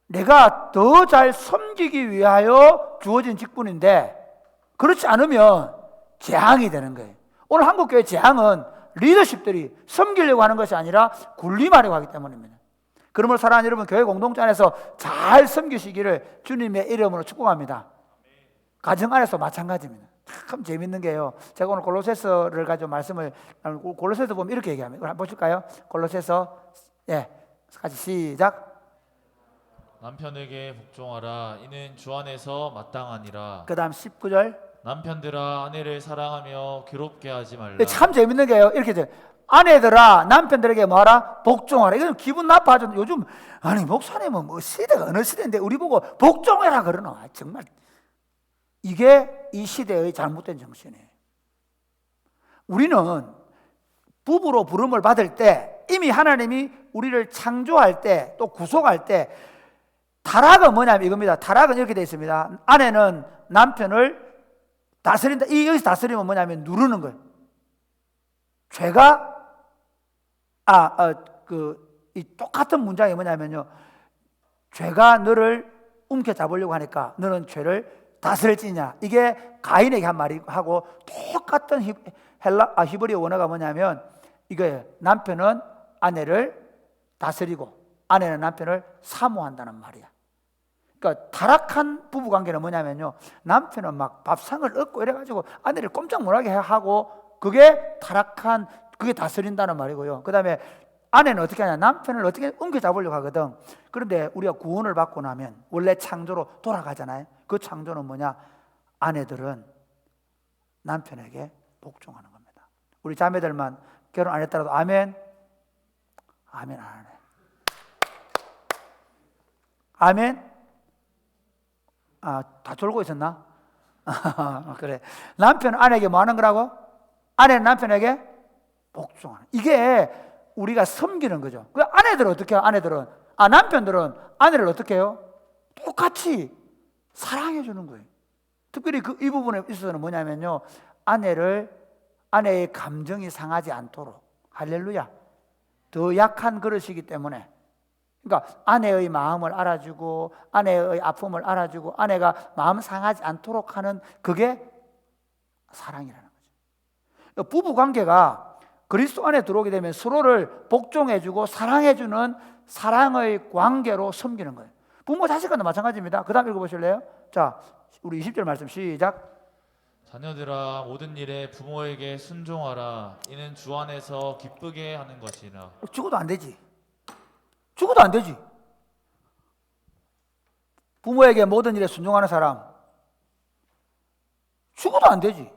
내가 더 잘 섬기기 위하여 주어진 직분인데 그렇지 않으면 재앙이 되는 거예요. 오늘 한국교회 재앙은 리더십들이 섬기려고 하는 것이 아니라 군림하려고 하기 때문입니다. 그러므로 사랑하는 여러분 교회 공동체 안에서 잘 섬기시기를 주님의 이름으로 축복합니다. 가정 안에서 마찬가지입니다. 참 재밌는 게요. 제가 오늘 골로새서를 가지고 말씀을 골로새서 보면 이렇게 얘기합니다. 한번 보실까요? 골로새서 같이 시작. 남편에게 복종하라. 이는 주 안에서 마땅하니라. 그 다음 19절. 남편들아 아내를 사랑하며 괴롭게 하지 말라. 참 재밌는 게요. 이렇게 돼요. 아내들아 남편들에게 뭐하라? 복종하라. 이건 기분 나빠져. 요즘 아니 목사님은 시대가 어느 시대인데 우리 보고 복종해라 그러노. 정말 이게 이 시대의 잘못된 정신이에요. 우리는 부부로 부름을 받을 때 이미 하나님이 우리를 창조할 때 또 구속할 때 타락은 뭐냐면 이겁니다. 타락은 이렇게 되어 있습니다. 아내는 남편을 다스린다. 여기서 다스리면 뭐냐면 누르는 거예요. 죄가 이 똑같은 문장이 뭐냐면요. 죄가 너를 움켜잡으려고 하니까 너는 죄를 다스릴지냐. 이게 가인에게 한 말이고 똑같은 히브리어 원어가 뭐냐면 이거예요. 남편은 아내를 다스리고 아내는 남편을 사모한다는 말이야. 그러니까 타락한 부부관계는 뭐냐면요. 남편은 막 밥상을 얻고 이래가지고 아내를 꼼짝 못하게 하고 그게 타락한, 그게 다스린다는 말이고요. 그 다음에 아내는 어떻게 하냐. 남편을 어떻게 옮겨잡으려고 하거든. 그런데 우리가 구원을 받고 나면 원래 창조로 돌아가잖아요. 그 창조는 뭐냐. 아내들은 남편에게 복종하는 겁니다. 우리 자매들만 결혼 안 했더라도 아멘? 아멘 안 하네. 아멘? 다 졸고 있었나? 그래. 남편은 아내에게 뭐 하는 거라고? 아내는 남편에게 복종하는. 이게 우리가 섬기는 거죠. 그 아내들은 어떻게 해요? 남편들은 아내를 어떻게 해요? 똑같이 사랑해 주는 거예요. 특별히 이 부분에 있어서는 뭐냐면요. 아내의 감정이 상하지 않도록. 할렐루야. 더 약한 그릇이기 때문에. 그러니까 아내의 마음을 알아주고 아내의 아픔을 알아주고 아내가 마음 상하지 않도록 하는 그게 사랑이라는 거죠. 부부 관계가 그리스도 안에 들어오게 되면 서로를 복종해주고 사랑해주는 사랑의 관계로 섬기는 거예요. 부모 자식과도 마찬가지입니다. 그 다음 읽어보실래요? 자, 우리 20절 말씀 시작. 자녀들아 모든 일에 부모에게 순종하라. 이는 주 안에서 기쁘게 하는 것이라. 죽어도 안 되지. 죽어도 안 되지. 부모에게 모든 일에 순종하는 사람 죽어도 안 되지.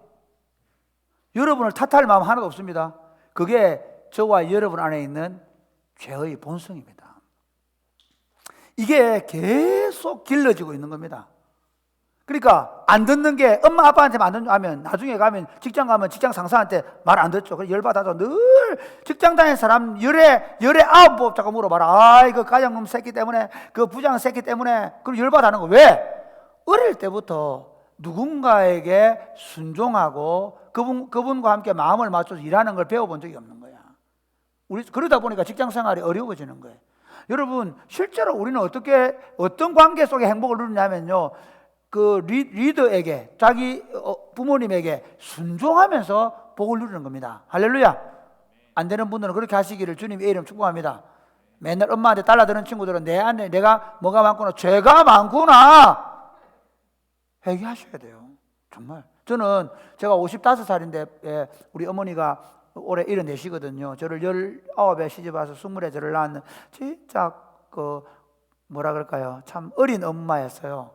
여러분을 탓할 마음 하나도 없습니다. 그게 저와 여러분 안에 있는 죄의 본성입니다. 이게 계속 길러지고 있는 겁니다. 그러니까 안 듣는 게 엄마 아빠한테만 안 듣는 나중에 가면 직장 가면 직장 상사한테 말 안 듣죠. 그래서 열받아서 늘 직장 다니는 사람 열에 9법 자꾸 물어봐라. 아, 이거 가장놈 새끼 때문에, 그 부장 새끼 때문에. 그럼 열받아하는 거. 왜? 어릴 때부터 누군가에게 순종하고 그분과 함께 마음을 맞춰서 일하는 걸 배워본 적이 없는 거야. 그러다 보니까 직장 생활이 어려워지는 거예요. 여러분, 실제로 우리는 어떤 관계 속에 행복을 누리냐면요, 그 리더에게, 자기 부모님에게 순종하면서 복을 누리는 겁니다. 할렐루야. 안 되는 분들은 그렇게 하시기를 주님의 이름 축복합니다. 맨날 엄마한테 달라드는 친구들은 내 안에 내가 뭐가 많구나, 죄가 많구나 회개하셔야 돼요. 정말. 저는 제가 55살인데 우리 어머니가 올해 74시거든요. 저를 19에 시집와서 20에 저를 낳았는 진짜 뭐라 그럴까요? 참 어린 엄마였어요.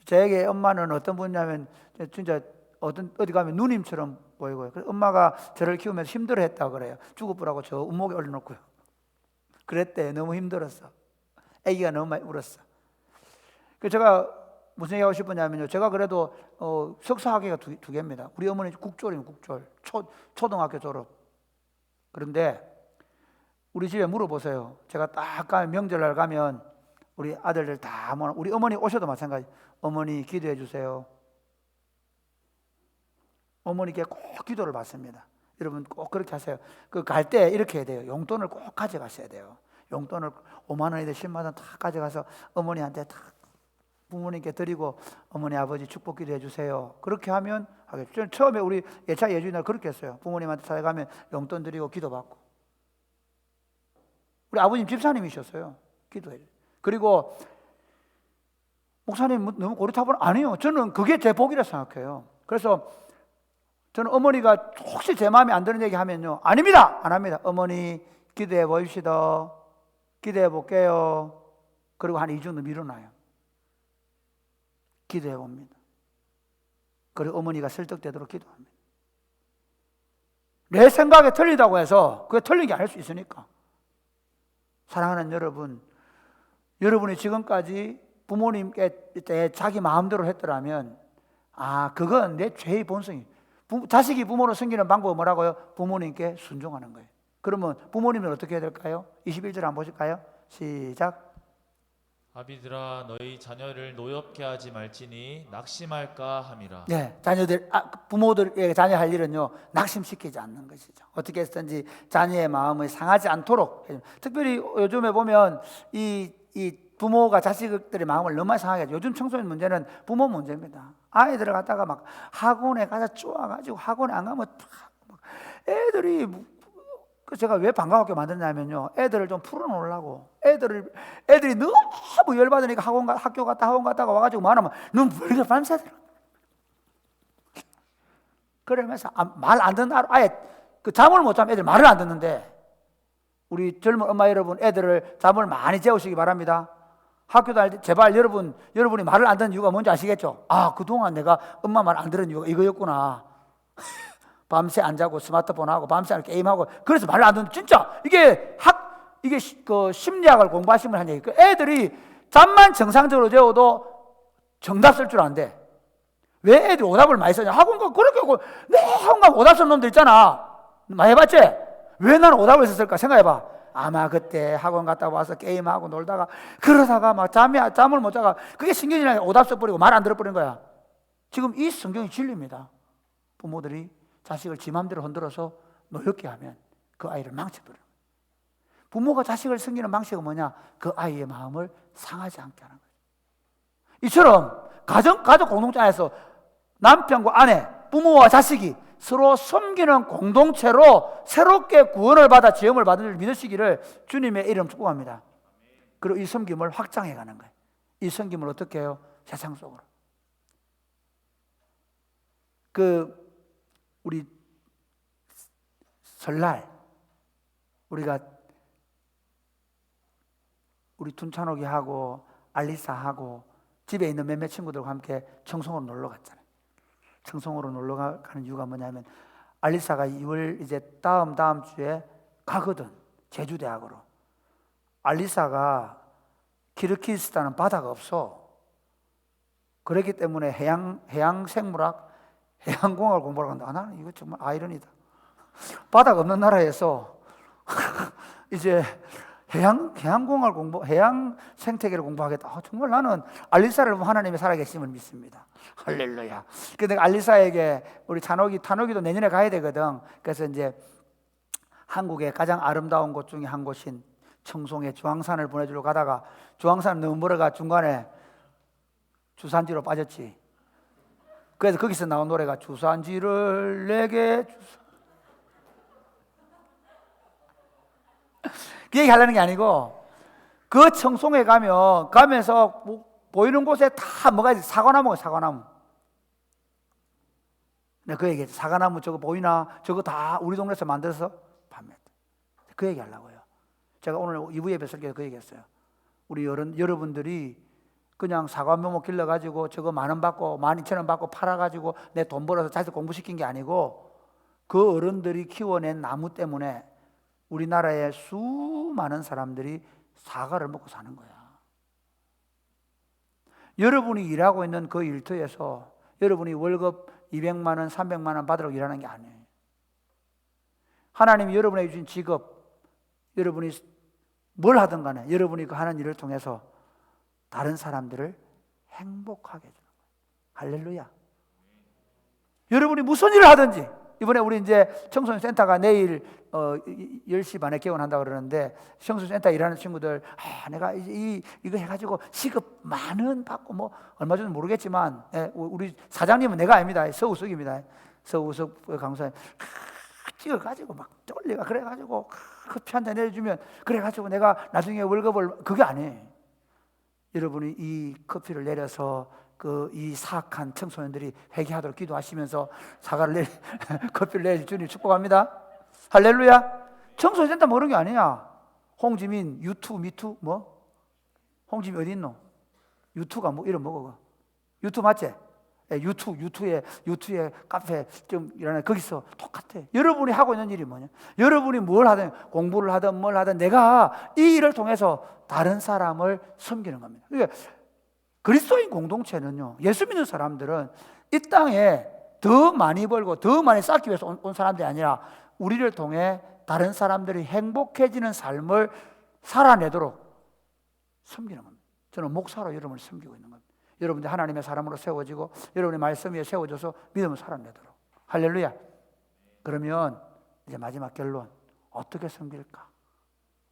저에게 엄마는 어떤 분이냐면 진짜 어디 가면 누님처럼 보이고요. 그래서 엄마가 저를 키우면서 힘들어했다고 그래요. 죽어보라고 저 운목에 올려놓고요. 그랬대. 너무 힘들었어. 아기가 너무 많이 울었어. 그래서 제가 무슨 얘기하고 싶었냐면요, 제가 그래도 석사학위가 두 개입니다. 우리 어머니 국졸입니다. 국졸. 초등학교 졸업. 그런데 우리 집에 물어보세요. 제가 딱 가면, 명절날 가면 우리 아들들 다 모아, 우리 어머니 오셔도 마찬가지. 어머니 기도해 주세요. 어머니께 꼭 기도를 받습니다. 여러분 꼭 그렇게 하세요. 그 갈 때 이렇게 해야 돼요. 용돈을 꼭 가져가셔야 돼요. 용돈을 5만 원이든 10만 원 다 가져가서 어머니한테 다 부모님께 드리고, 어머니 아버지 축복 기도해 주세요. 그렇게 하면 하겠죠. 저는 처음에 우리 예차 예주날 그렇게 했어요. 부모님한테 찾아가면 용돈 드리고 기도받고. 우리 아버님 집사님이셨어요. 기도해. 그리고 목사님 너무 고리타분 아니요. 저는 그게 제 복이라 생각해요. 그래서 저는 어머니가 혹시 제 마음에 안 드는 얘기 하면요, 아닙니다. 안 합니다. 어머니 기도해 보십시다. 기도해 볼게요. 그리고 한 2주 정도 미뤄놔요. 기도해 봅니다. 그리고 어머니가 설득되도록 기도합니다. 내 생각에 틀리다고 해서 그게 틀린 게 아닐 수 있으니까. 사랑하는 여러분, 여러분이 지금까지 부모님께 자기 마음대로 했더라면, 그건 내 죄의 본성이. 자식이 부모를 섬기는 방법은 뭐라고요? 부모님께 순종하는 거예요. 그러면 부모님은 어떻게 해야 될까요? 21절 한번 보실까요? 시작. 아비들아 너희 자녀를 노엽게 하지 말지니 낙심할까 함이라. 네, 부모들에게 자녀 할 일은요, 낙심시키지 않는 것이죠. 어떻게 해서든지 자녀의 마음을 상하지 않도록. 특별히 요즘에 보면 이 부모가 자식들의 마음을 너무 많이 상하게 하죠. 요즘 청소년 문제는 부모 문제입니다. 아이들을 갖다가 막 학원에 가서 쪼아가지고 학원에 안 가면 애들이, 제가 왜 방과학교 만드냐면요, 애들을 좀 풀어놓으려고. 애들이 너무 열받으니까 학교 갔다가 와가지고 말하면 눈 벌게 밤새더라. 그러면서 말 안 듣는, 아예 잠을 못 자면 애들 말을 안 듣는데, 우리 젊은 엄마 여러분, 애들을 잠을 많이 재우시기 바랍니다. 학교 다닐 때 제발 여러분이 말을 안 듣는 이유가 뭔지 아시겠죠? 그동안 내가 엄마 말 안 들은 이유가 이거였구나. 밤새 안 자고 스마트폰 하고 밤새 게임하고 그래서 말을 안 듣는, 진짜 이게 그 심리학을 공부하시면 한 얘기. 애들이 잠만 정상적으로 재워도 정답 쓸 줄 안돼. 왜 애들이 오답을 많이 쓰냐? 학원 가고 그렇게 하고 내 학원 가고 오답 쓰는 놈들 있잖아. 많이 해봤지? 왜 나는 오답을 썼을까 생각해봐. 아마 그때 학원 갔다 와서 게임하고 놀다가 그러다가 막 잠을 못 자가 그게 신경이 나게 오답 써버리고 말 안 들어버린 거야. 지금 이 성경이 진리입니다. 부모들이 자식을 지 맘대로 흔들어서 노엽게 하면 그 아이를 망쳐버려요. 부모가 자식을 섬기는 방식은 뭐냐? 그 아이의 마음을 상하지 않게 하는 거예요. 이처럼 가족 공동체 안에서 남편과 아내, 부모와 자식이 서로 섬기는 공동체로 새롭게 구원을 받아 지음을 받은 줄 믿으시기를 주님의 이름 축복합니다. 그리고 이 섬김을 확장해 가는 거예요. 이 섬김을 어떻게 해요? 세상 속으로. 우리 설날 우리 둔찬옥이 하고 알리사 하고 집에 있는 몇몇 친구들과 함께 청송으로 놀러 갔잖아요. 청송으로 놀러 가는 이유가 뭐냐면 알리사가 2월 이제 다음 주에 가거든. 제주대학으로. 알리사가 키르기스탄은 바다가 없어. 그렇기 때문에 해양 생물학, 해양공학을 공부하러 간다. 나는 이거 정말 아이러니다. 바다가 없는 나라에서 이제 해양공학을 해양 생태계를 공부하겠다. 정말 나는 알리사를 보면 하나님의 살아계심을 믿습니다. 할렐루야. 근데 알리사에게 우리 탄옥이도 내년에 가야 되거든. 그래서 이제 한국의 가장 아름다운 곳 중에 한 곳인 청송의 주황산을 보내주러 가다가 주황산 너무 멀어가 중간에 주산지로 빠졌지. 그래서 거기서 나온 노래가 주산지를 내게 주사. 그 얘기 하려는 게 아니고 그 청송에 가면서 보이는 곳에 다 뭐가 있어? 사과나무가 사과나무. 내가 그 얘기했지. 사과나무 저거 보이나? 저거 다 우리 동네에서 만들어서 판매했다. 그 얘기 하려고요. 제가 오늘 2부 예배 설교에서 그 얘기했어요. 우리 여러분들이 그냥 사과묘목 길러가지고 저거 10,000원 받고 12,000원 받고 팔아가지고 내 돈 벌어서 자식 공부시킨 게 아니고 그 어른들이 키워낸 나무 때문에 우리나라의 수많은 사람들이 사과를 먹고 사는 거야. 여러분이 일하고 있는 그 일터에서 여러분이 월급 200만 원, 300만 원 받으려고 일하는 게 아니에요. 하나님이 여러분에게 주신 직업, 여러분이 뭘 하든 간에 여러분이 그 하는 일을 통해서 다른 사람들을 행복하게 해주는 거예요. 할렐루야. 여러분이 무슨 일을 하든지, 이번에 우리 이제 청소년 센터가 내일 10시 반에 개원한다고 그러는데, 청소년 센터 일하는 친구들, 내가 이거 해가지고 시급 10,000원 받고 뭐 얼마 전에 모르겠지만, 우리 사장님은 내가 아닙니다. 서우석입니다. 서우석 강사님 찍어가지고 막 떨리가 그래가지고 커피 한 잔 내려주면, 그래가지고 내가 나중에 월급을, 그게 아니에요. 여러분이 이 커피를 내려서 이 사악한 청소년들이 회개하도록 기도하시면서 커피를 내려 주님 축복합니다. 할렐루야. 청소년센터 모르는 게 아니야. 홍지민 유투 미투 뭐? 홍지민 어디 있노? 유투가 뭐 이름 뭐고? 유투 맞지? 유투의 카페 좀 일하는 거기서 똑같아. 여러분이 하고 있는 일이 뭐냐? 여러분이 뭘 하든 공부를 하든 뭘 하든 내가 이 일을 통해서 다른 사람을 섬기는 겁니다. 그러니까 그리스도인 공동체는요, 예수 믿는 사람들은 이 땅에 더 많이 벌고 더 많이 쌓기 위해서 온 사람들이 아니라 우리를 통해 다른 사람들이 행복해지는 삶을 살아내도록 섬기는 겁니다. 저는 목사로 여러분을 섬기고 있는 겁니다. 여러분들 하나님의 사람으로 세워지고 여러분의 말씀 위에 세워져서 믿음을 살아내도록. 할렐루야. 그러면 이제 마지막 결론, 어떻게 섬길까?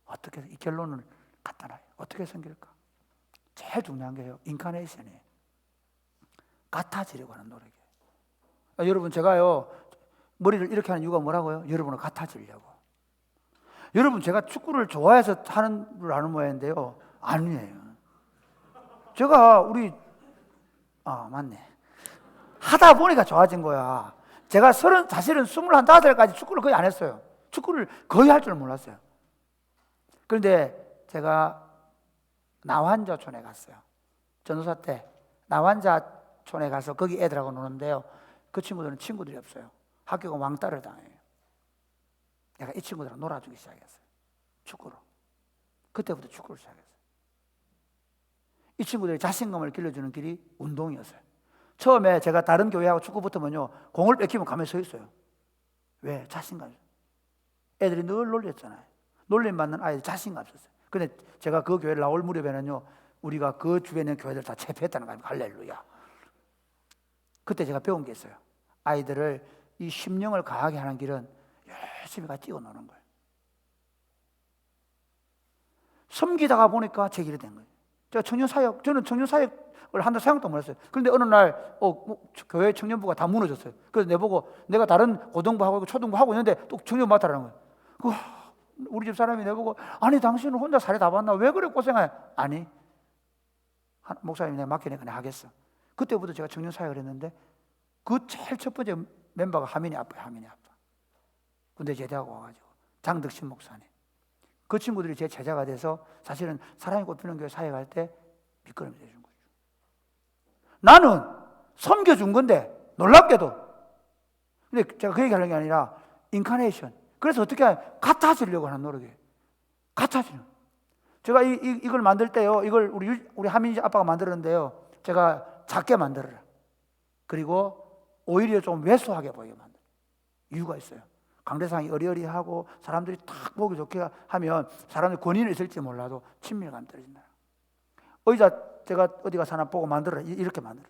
어떻게, 이 결론을 갖다 놔요. 어떻게 섬길까? 제일 중요한 게요, 인카네이션이에요. 같아지려고 하는 노력이에요. 여러분, 제가요 머리를 이렇게 하는 이유가 뭐라고요? 여러분을 같아지려고. 여러분, 제가 축구를 좋아해서 하는 줄 아는 모양인데요, 아니에요. 제가 맞네. 하다 보니까 좋아진 거야. 제가 사실은 25살까지 축구를 거의 안 했어요. 축구를 거의 할 줄 몰랐어요. 그런데 제가 나환자촌에 갔어요. 전도사 때 나환자촌에 가서 거기 애들하고 노는데요, 그 친구들은 친구들이 없어요. 학교가 왕따를 당해요. 내가 이 친구들하고 놀아주기 시작했어요. 축구로. 그때부터 축구를 시작했어요. 이 친구들이 자신감을 길러주는 길이 운동이었어요. 처음에 제가 다른 교회하고 축구 붙으면요, 공을 뺏기면 가만히 서 있어요. 왜? 자신감. 애들이 늘 놀렸잖아요. 놀림받는 아이들 자신감 없었어요. 근데 제가 그 교회를 나올 무렵에는요, 우리가 그 주변에 있는 교회들 다 체포했다는 거예요. 할렐루야. 그때 제가 배운 게 있어요. 아이들을 이 심령을 강하게 하는 길은 열심히 같이 뛰어 노는 거예요. 섬기다가 보니까 제 길이 된 거예요. 저는 청년사역을 한다 생각도 못했어요. 그런데 어느 날 교회 청년부가 다 무너졌어요. 그래서 내보고, 내가 다른 고등부 하고 초등부 하고 있는데 또 청년 맡아라는 거예요. 우리 집 사람이 내보고, 아니 당신은 혼자 사례 다 봤나? 왜 그래 고생해? 아니, 목사님이 내가 맡기니까 내가 하겠어. 그때부터 제가 청년사역을 했는데, 그 제일 첫 번째 멤버가 하민이 아빠예요. 하민이 아빠. 군대 제대하고 와가지고 장덕신 목사님. 그 친구들이 제 제자가 돼서 사실은 사랑이 꽃피는 교회 사역할 때 밑거름이 되준 거죠. 나는 섬겨준 건데 놀랍게도, 근데 제가 그 얘기하는 게 아니라 인카네이션. 그래서 어떻게 같아지려고 하는 노력이에요. 같아지는. 제가 이걸 만들 때요, 이걸 우리 하민이 아빠가 만들었는데요, 제가 작게 만들어라. 그리고 오히려 좀 왜소하게 보이게 만들어. 이유가 있어요. 강대상이 어리어리하고 사람들이 딱 보기 좋게 하면 사람들 권위는 있을지 몰라도 친밀감이 떨어진다. 의자 제가 어디 가서 하나 보고 만들어라. 이렇게 만들어.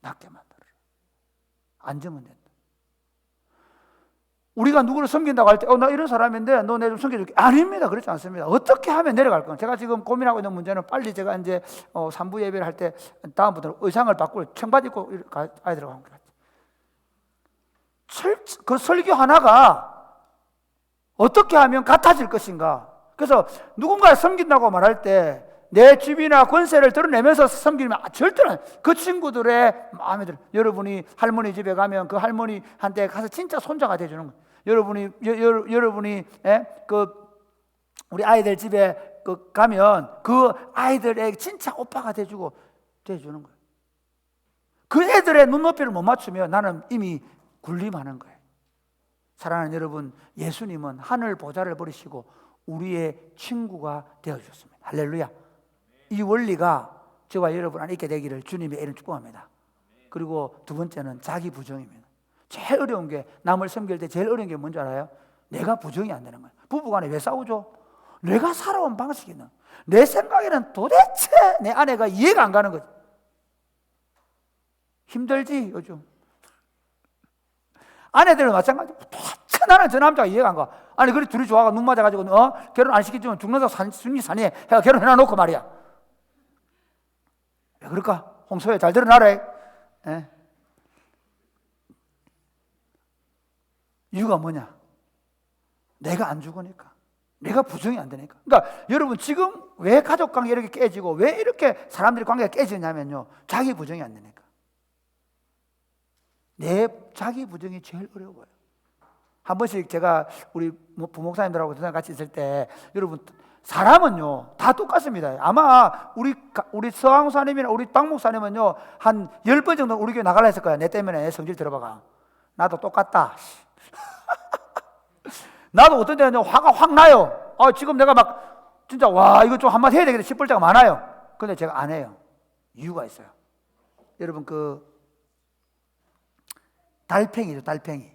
낮게 만들어. 앉으면 된다. 우리가 누구를 섬긴다고 할 때, 나 이런 사람인데 너 내 좀 섬겨줄게. 아닙니다. 그렇지 않습니다. 어떻게 하면 내려갈 건? 제가 지금 고민하고 있는 문제는 빨리 제가 이제 3부 예배를 할 때 다음부터는 의상을 바꾸고 청바지 입고 아이들하고 함께 갔지. 그 설교 하나가 어떻게 하면 같아질 것인가? 그래서 누군가를 섬긴다고 말할 때 내 집이나 권세를 드러내면서 섬기면 절대로 그 친구들의 마음에 들어요. 여러분이 할머니 집에 가면 그 할머니한테 가서 진짜 손자가 돼주는 거예요. 여러분이 우리 아이들 집에 가면 그 아이들에게 진짜 오빠가 돼주는 거예요. 그 애들의 눈높이를 못 맞추면 나는 이미 군림하는 거예요. 사랑하는 여러분, 예수님은 하늘 보좌를 버리시고 우리의 친구가 되어주셨습니다. 할렐루야. 이 원리가 저와 여러분 안에 있게 되기를 주님의 이름 축복합니다. 그리고 두 번째는 자기 부정입니다. 제일 어려운 게, 남을 섬길 때 제일 어려운 게 뭔지 알아요? 내가 부정이 안 되는 거예요. 부부간에 왜 싸우죠? 내가 살아온 방식이는, 내 생각에는 도대체 내 아내가 이해가 안 가는 거지. 힘들지 요즘. 아내들은 마찬가지. 도대체 나는 저 남자가 이해가 안 가. 아니 그래 둘이 좋아가 눈 맞아가지고 결혼 안 시키지만 죽는다 순위 산이에 해가 결혼해놔놓고 말이야. 왜 그럴까? 홍소야 잘 들어놔라. 예. 이유가 뭐냐? 내가 안 죽으니까. 내가 부정이 안 되니까. 그러니까 여러분 지금 왜 가족관계 이렇게 깨지고 왜 이렇게 사람들이 관계가 깨지냐면요, 자기 부정이 안 되니까. 내 자기 부정이 제일 어려워요. 한 번씩 제가 우리 부목사님들하고 같이 있을 때, 여러분 사람은요 다 똑같습니다. 아마 우리 서항사님이나 우리 박 목사님은요 한 10번 정도 우리 교회 나가려 했을 거야. 내 때문에 내 성질 들어봐가. 나도 똑같다. 나도 어떤 때는 화가 확 나요. 지금 내가 막 진짜 와 이거 좀 한마디 해야 되겠다 싶을 때가 많아요. 근데 제가 안 해요. 이유가 있어요. 여러분 달팽이죠, 달팽이.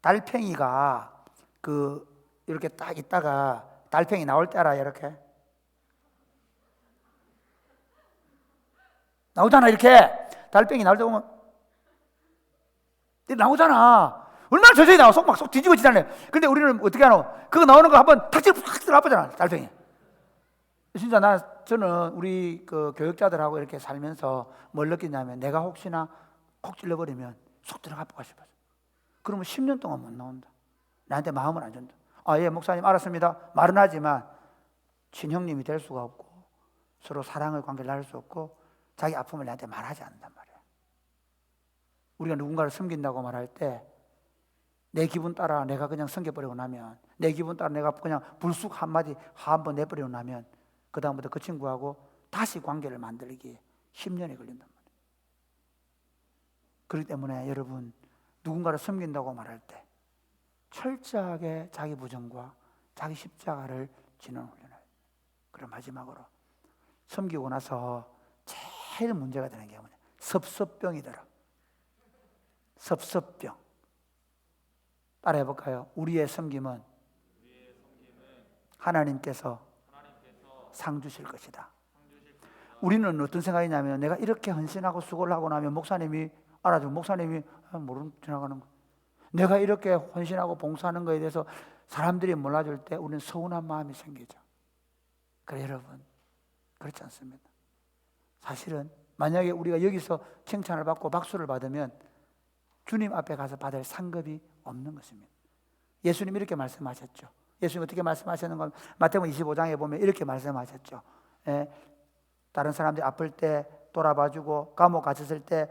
달팽이가 이렇게 딱 있다가 달팽이 나올 때 알아요, 이렇게? 나오잖아, 이렇게. 달팽이 나올 때 보면 나오잖아. 얼마나 저절히 나와. 속 뒤집어지잖아요. 근데 우리는 어떻게 하노? 그거 나오는 거 한번 탁 치고 팍 들어가잖아, 달팽이. 진짜 저는 우리 교육자들하고 이렇게 살면서 뭘 느끼냐면, 내가 혹시나 콕 찔러버리면 속 들어가고 싶어서. 그러면 10년 동안 못 나온다. 나한테 마음을 안 준다. 예, 목사님 알았습니다. 말은 하지만 친형님이 될 수가 없고 서로 사랑의 관계를 나눌 수 없고 자기 아픔을 나한테 말하지 않는단 말이에요. 우리가 누군가를 섬긴다고 말할 때 내 기분 따라 내가 그냥 섬겨버리고 나면, 내 기분 따라 내가 그냥 불쑥 한마디 화 한번 내버리고 나면 그 다음부터 그 친구하고 다시 관계를 만들기에 10년이 걸린단 말이에요. 그렇기 때문에 여러분, 누군가를 섬긴다고 말할 때 철저하게 자기 부정과 자기 십자가를 지는 훈련을. 그리고 마지막으로 섬기고 나서 제일 문제가 되는 게 뭐냐? 섭섭병이 들어. 섭섭병. 따라해 볼까요? 우리의 섬김은 하나님께서 상 주실 것이다. 우리는 어떤 생각이냐면, 내가 이렇게 헌신하고 수고를 하고 나면 목사님이 알아주고, 목사님이 모르는 지나가는 거. 내가 이렇게 헌신하고 봉사하는 거에 대해서 사람들이 몰라줄 때 우리는 서운한 마음이 생기죠. 그래 여러분, 그렇지 않습니다. 사실은 만약에 우리가 여기서 칭찬을 받고 박수를 받으면 주님 앞에 가서 받을 상급이 없는 것입니다. 예수님 이렇게 말씀하셨죠. 예수님 어떻게 말씀하셨는 건 마태복음 25장에 보면 이렇게 말씀하셨죠. 다른 사람들이 아플 때 돌아봐주고, 감옥 갇혔을 때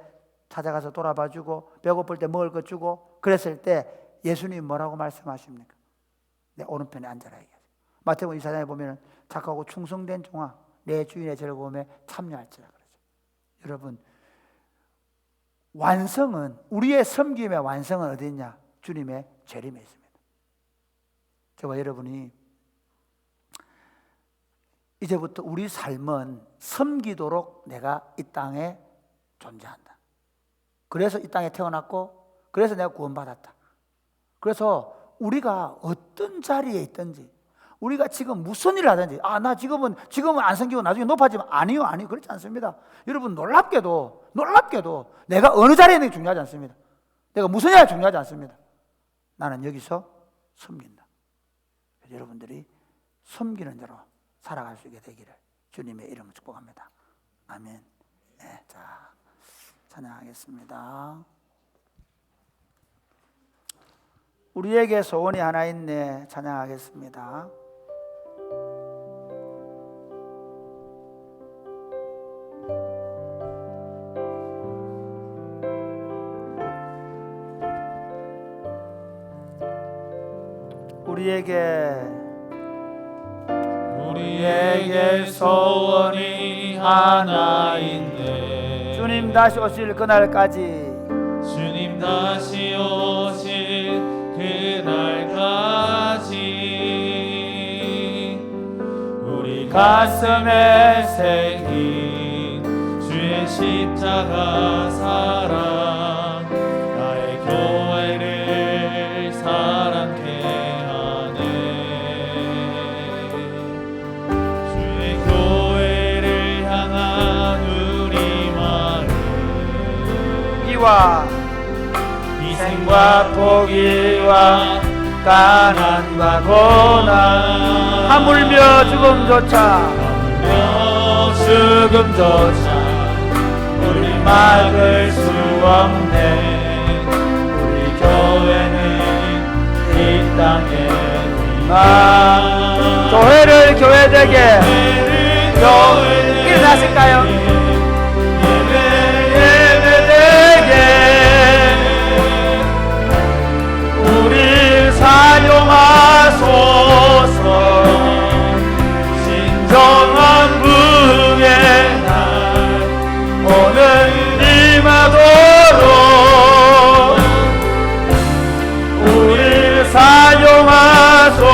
찾아가서 돌아봐주고, 배고플 때 먹을 것 주고, 그랬을 때 예수님 뭐라고 말씀하십니까? 내 오른편에 앉아라 얘기하죠. 마태복음 24장에 보면 착하고 충성된 종아, 내 주인의 즐거움에 참여할지라 그러죠. 여러분, 완성은, 우리의 섬김의 완성은 어디 있냐? 주님의 재림에 있습니다. 저와 여러분이 이제부터 우리 삶은 섬기도록 내가 이 땅에 존재한다. 그래서 이 땅에 태어났고 그래서 내가 구원받았다. 그래서 우리가 어떤 자리에 있든지 우리가 지금 무슨 일을 하든지 나 지금은 안 생기고 나중에 높아지면 아니요 그렇지 않습니다. 여러분 놀랍게도 내가 어느 자리에 있는 게 중요하지 않습니다. 내가 무슨 일이 중요하지 않습니다. 나는 여기서 섬긴다. 여러분들이 섬기는 자로 살아갈 수 있게 되기를 주님의 이름으로 축복합니다. 아멘. 네, 자 찬양하겠습니다. 우리에게 소원이 하나 있네. 찬양하겠습니다. 우리에게 소원이 하나 있네. 주님 다시 오실 그날까지 주님 다시 오실 그날까지 우리 가슴에 새긴 주의 십자가 사랑 나의 교회를 사랑케 하네. 주의 교회를 향한 우리 마음 이와 희생과 포기와 가난과 고난 하물며 죽음조차 우리 막을 수 없네. 우리 교회는 이 땅에 교회를 교회되게 일어나실까요? 예배되게 우리 사용하소서. 진정한 부흥의 날 오늘 임하도록 우리 사용하소서.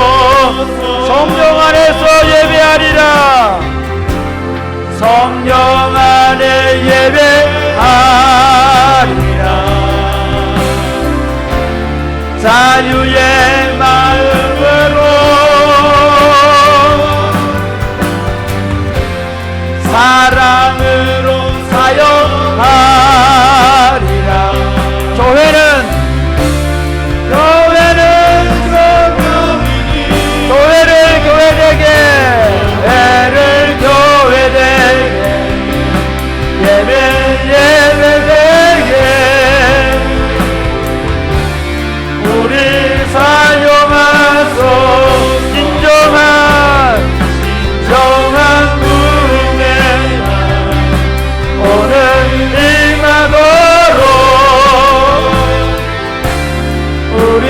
성령 안에서 예배하리라. 성령 안에 예배하리라. 자유의 마음으로 사랑으로 사용하리라. 교회는 교회되게 애를 교회되게 예배되게 우리 사용하소. 진정한 부흥의 날 오늘 임하도록 우리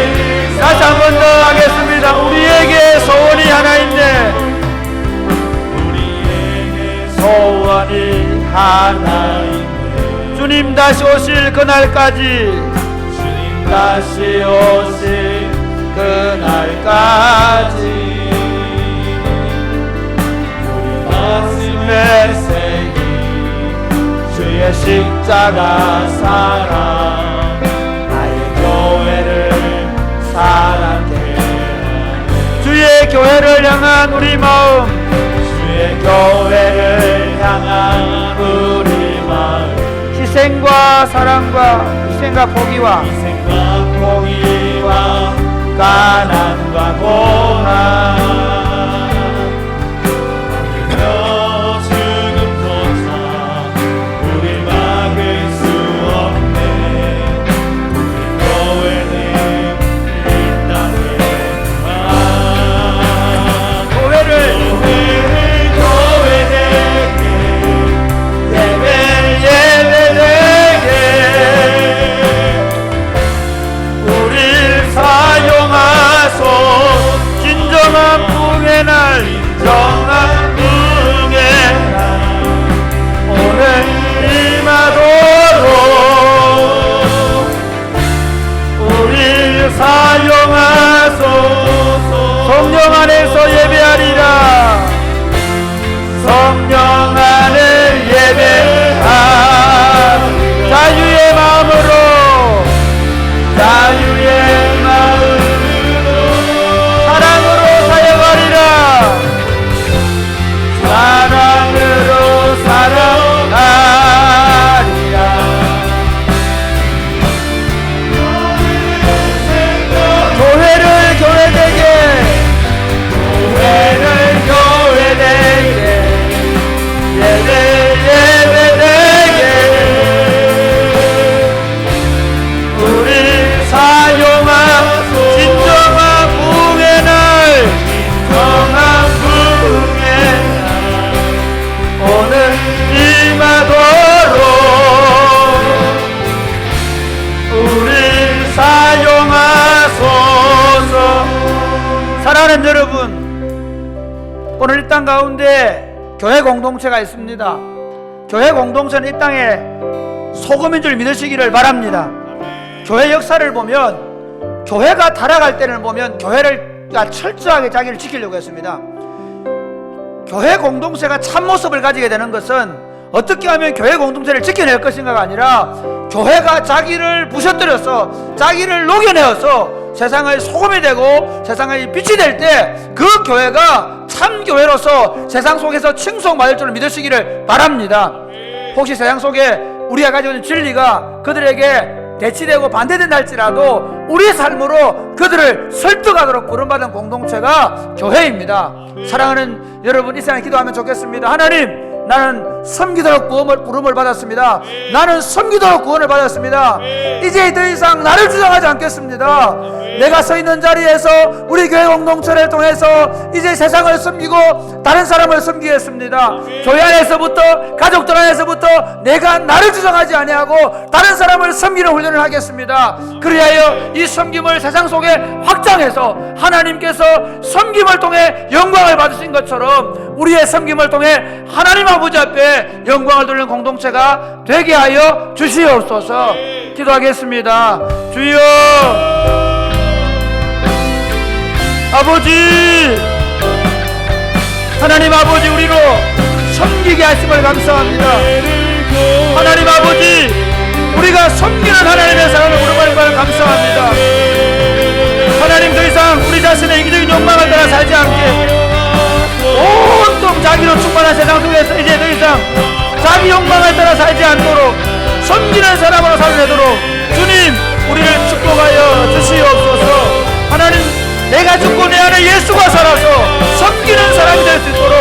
다시 한 번 더 하겠습니다. 우리에게 소원이 하나 있네. 우리에게 소원이 하나 있네. 주님 다시 오실 그날까지 다시 오실 그날까지 우리 가슴에 새긴 주의 십자가 사랑 나의 교회를 사랑해. 주의 교회를 향한 우리 마음 주의 교회를 향한 우리 마음 희생과 사랑과 희생과 포기와 가난과 고난 죽음조차 우리 막을 수 없네. 우리 교회는 이 땅에 교회되게 예배되게 우리 사용하소. 진정한 부흥의 날 진정한 부흥의 날 오늘 임하도록 우리 사용하소. 성령 안에서 예배하리라. 성령 안에 예배하리라. 사랑하는 여러분, 오늘 이 땅 가운데 교회 공동체가 있습니다. 교회 공동체는 이 땅에 소금인 줄 믿으시기를 바랍니다. 교회 역사를 보면, 교회가 타락할 때를 보면 교회가 철저하게 자기를 지키려고 했습니다. 교회 공동체가 참모습을 가지게 되는 것은 어떻게 하면 교회 공동체를 지켜낼 것인가가 아니라 교회가 자기를 부셔뜨려서 자기를 녹여내어서 세상의 소금이 되고 세상의 빛이 될 때 그 교회가 참 교회로서 세상 속에서 칭송받을 줄 믿으시기를 바랍니다. 혹시 세상 속에 우리가 가지고 있는 진리가 그들에게 대치되고 반대된다 할지라도 우리의 삶으로 그들을 설득하도록 부름받은 공동체가 교회입니다. 사랑하는 여러분, 이 시간에 기도하면 좋겠습니다. 하나님, 나는 섬기도록 부름을 받았습니다. 나는 섬기도록 구원을 받았습니다. 이제 더 이상 나를 주장하지 않겠습니다. 내가 서 있는 자리에서 우리 교회 공동체를 통해서 이제 세상을 섬기고 다른 사람을 섬기겠습니다. 교회 안에서부터, 가족들 안에서부터 내가 나를 주장하지 아니하고 다른 사람을 섬기는 훈련을 하겠습니다. 그리하여 이 섬김을 세상 속에 확장해서 하나님께서 섬김을 통해 영광을 받으신 것처럼 우리의 섬김을 통해 하나님 아버지 앞에 영광을 돌리는 공동체가 되게 하여 주시옵소서. 기도하겠습니다. 주여, 아버지, 하나님 아버지, 우리로 섬기게 하심을 감사합니다. 하나님 아버지, 우리가 섬기는 하나님의 사랑을 부르짖음을 감사합니다. 하나님, 더 이상 우리 자신의 이기적인 욕망을 따라 살지 않게 온통 자기로 충만한 세상 속에서 이제 더 이상 자기 욕망을 따라 살지 않도록 섬기는 사람으로 살아내도록 주님, 우리를 축복하여 주시옵소서. 하나님, 내가 죽고 내 안에 예수가 살아서 섬기는 사람이 될 수 있도록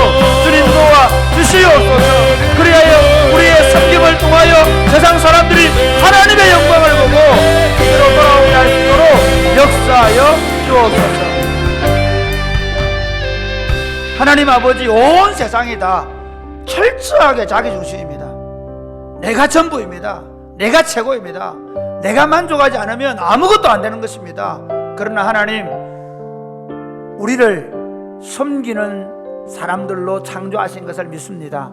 주님 도와 주시옵소서. 그리하여 우리의 섬김을 통하여 세상 사람들이 하나님의 영광을 보고 그대로 돌아오게 할 수 있도록 역사하여 주옵소서. 하나님 아버지, 온 세상이 다 철저하게 자기 중심입니다. 내가 전부입니다. 내가 최고입니다. 내가 만족하지 않으면 아무것도 안 되는 것입니다. 그러나 하나님, 우리를 섬기는 사람들로 창조하신 것을 믿습니다.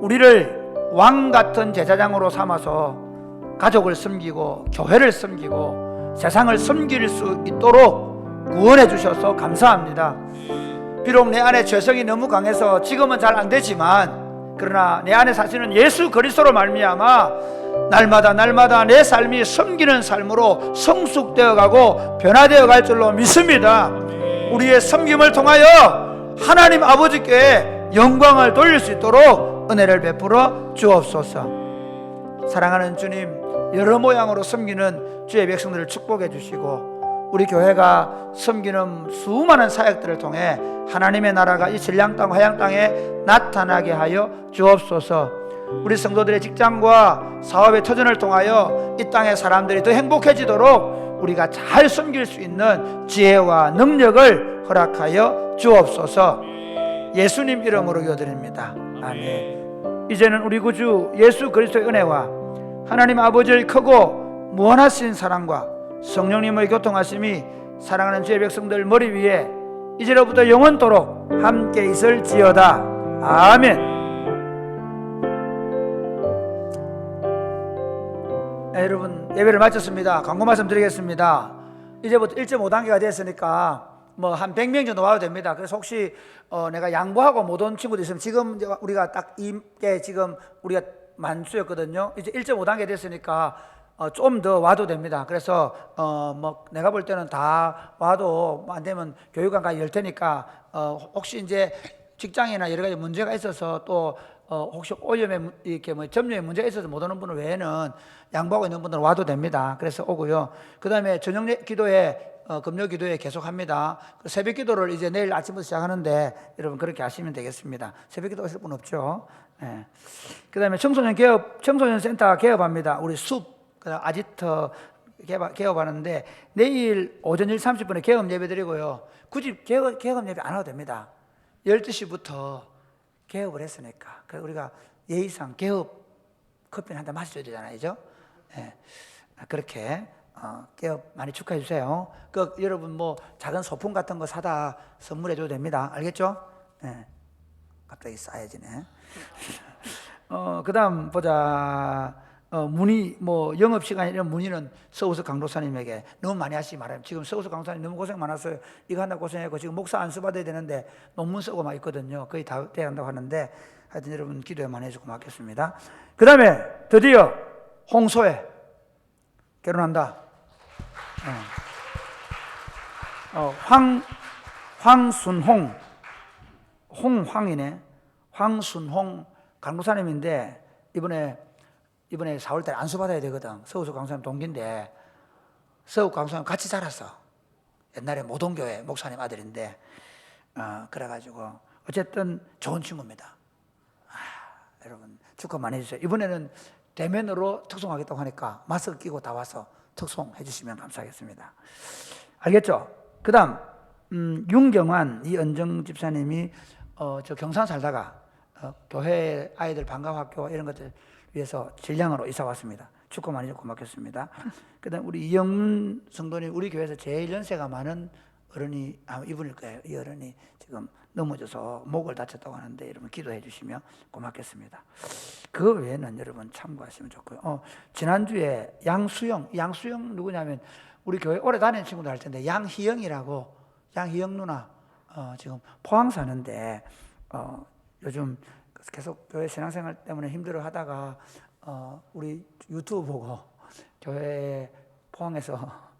우리를 왕 같은 제사장으로 삼아서 가족을 섬기고 교회를 섬기고 세상을 섬길 수 있도록 구원해 주셔서 감사합니다. 비록 내 안에 죄성이 너무 강해서 지금은 잘 안 되지만, 그러나 내 안에 사시는 예수 그리스도로 말미암아 날마다 내 삶이 섬기는 삶으로 성숙되어 가고 변화되어 갈 줄로 믿습니다. 우리의 섬김을 통하여 하나님 아버지께 영광을 돌릴 수 있도록 은혜를 베풀어 주옵소서. 사랑하는 주님, 여러 모양으로 섬기는 주의 백성들을 축복해 주시고 우리 교회가 섬기는 수많은 사역들을 통해 하나님의 나라가 이 신랑 땅 화양 땅에 나타나게 하여 주옵소서. 우리 성도들의 직장과 사업의 터전을 통하여 이 땅의 사람들이 더 행복해지도록 우리가 잘 섬길 수 있는 지혜와 능력을 허락하여 주옵소서. 예수님 이름으로 기도드립니다. 아멘. 이제는 우리 구주 예수 그리스도의 은혜와 하나님 아버지의 크고 무한하신 사랑과 성령님의 교통하심이 사랑하는 주의 백성들 머리 위에 이제로부터 영원토록 함께 있을지어다. 아멘. 여러분, 예배를 마쳤습니다. 광고 말씀 드리겠습니다. 이제부터 1.5단계가 됐으니까 뭐 한 100명 정도 와도 됩니다. 그래서 혹시 내가 양보하고 못 온 친구도 있으면, 지금 우리가 딱 이때 지금 우리가 만수였거든요. 이제 1.5단계 됐으니까 좀 더 와도 됩니다. 그래서 뭐 내가 볼 때는 다 와도 안 되면 교육관까지 열 테니까 혹시 이제 직장이나 여러 가지 문제가 있어서 또 혹시 오염에 이렇게 뭐 점유에 문제가 있어서 못 오는 분들 외에는 양보하고 있는 분들은 와도 됩니다. 그래서 오고요. 그 다음에 저녁 기도에 금요 기도에 계속합니다. 새벽 기도를 이제 내일 아침부터 시작하는데 여러분 그렇게 하시면 되겠습니다. 새벽 기도 하실 분 없죠? 네. 그 다음에 청소년 센터 개업합니다. 우리 그다음 아지트 개업하는데 내일 오전 1시 30분에 개업 예배 드리고요. 굳이 개업 예배 안 와도 됩니다. 12시부터 개업을 했으니까. 그래서 우리가 예의상 개업 커피는 한 잔 마셔줘야 되잖아요. 그죠? 네. 그렇게 개업 많이 축하해 주세요. 그 여러분 뭐 작은 소품 같은 거 사다 선물해 줘도 됩니다. 알겠죠? 네. 갑자기 쌓여지네. 그다음 보자. 문의 뭐 영업 시간 이런 문의는 서우석 강도사님에게 너무 많이 하시지 말아요. 지금 서우석 강도사님 너무 고생 많았어요. 이거 한다 고생했고 지금 목사 안수 받아야 되는데 논문 쓰고 막 있거든요. 거의 다 돼야 한다고 하는데 하여튼 여러분 기도에 많이 해주고 고맙겠습니다. 그 다음에 드디어 홍소혜 결혼한다. 황순홍 홍황이네. 황순홍 강도사님인데 이번에 4월달에 안수 받아야 되거든. 서우석 강사님 동기인데 서욱 강사님 같이 자랐어. 옛날에 모동교회 목사님 아들인데 그래가지고 어쨌든 좋은 친구입니다. 여러분 축하 많이 해주세요. 이번에는 대면으로 특송하겠다고 하니까 마스크 끼고 다 와서 특송해 주시면 감사하겠습니다. 알겠죠? 그 다음 윤경환 이은정 집사님이 저 경산 살다가 교회 아이들 방과학교 이런 것들 위해서 진량으로 이사 왔습니다. 축하 많이 해주고 고맙겠습니다. 그 다음 우리 이영문 성도님 우리 교회에서 제일 연세가 많은 어른이 이분일 거예요. 이 어른이 지금 넘어져서 목을 다쳤다고 하는데 여러분 기도해 주시면 고맙겠습니다. 그 외에는 여러분 참고하시면 좋고요. 지난주에 양수영 누구냐면 우리 교회 오래 다니는 친구들 할 텐데 양희영 누나 지금 포항 사는데 요즘 계속 교회 신앙생활 때문에 힘들어 하다가 우리 유튜브 보고 교회 포항에서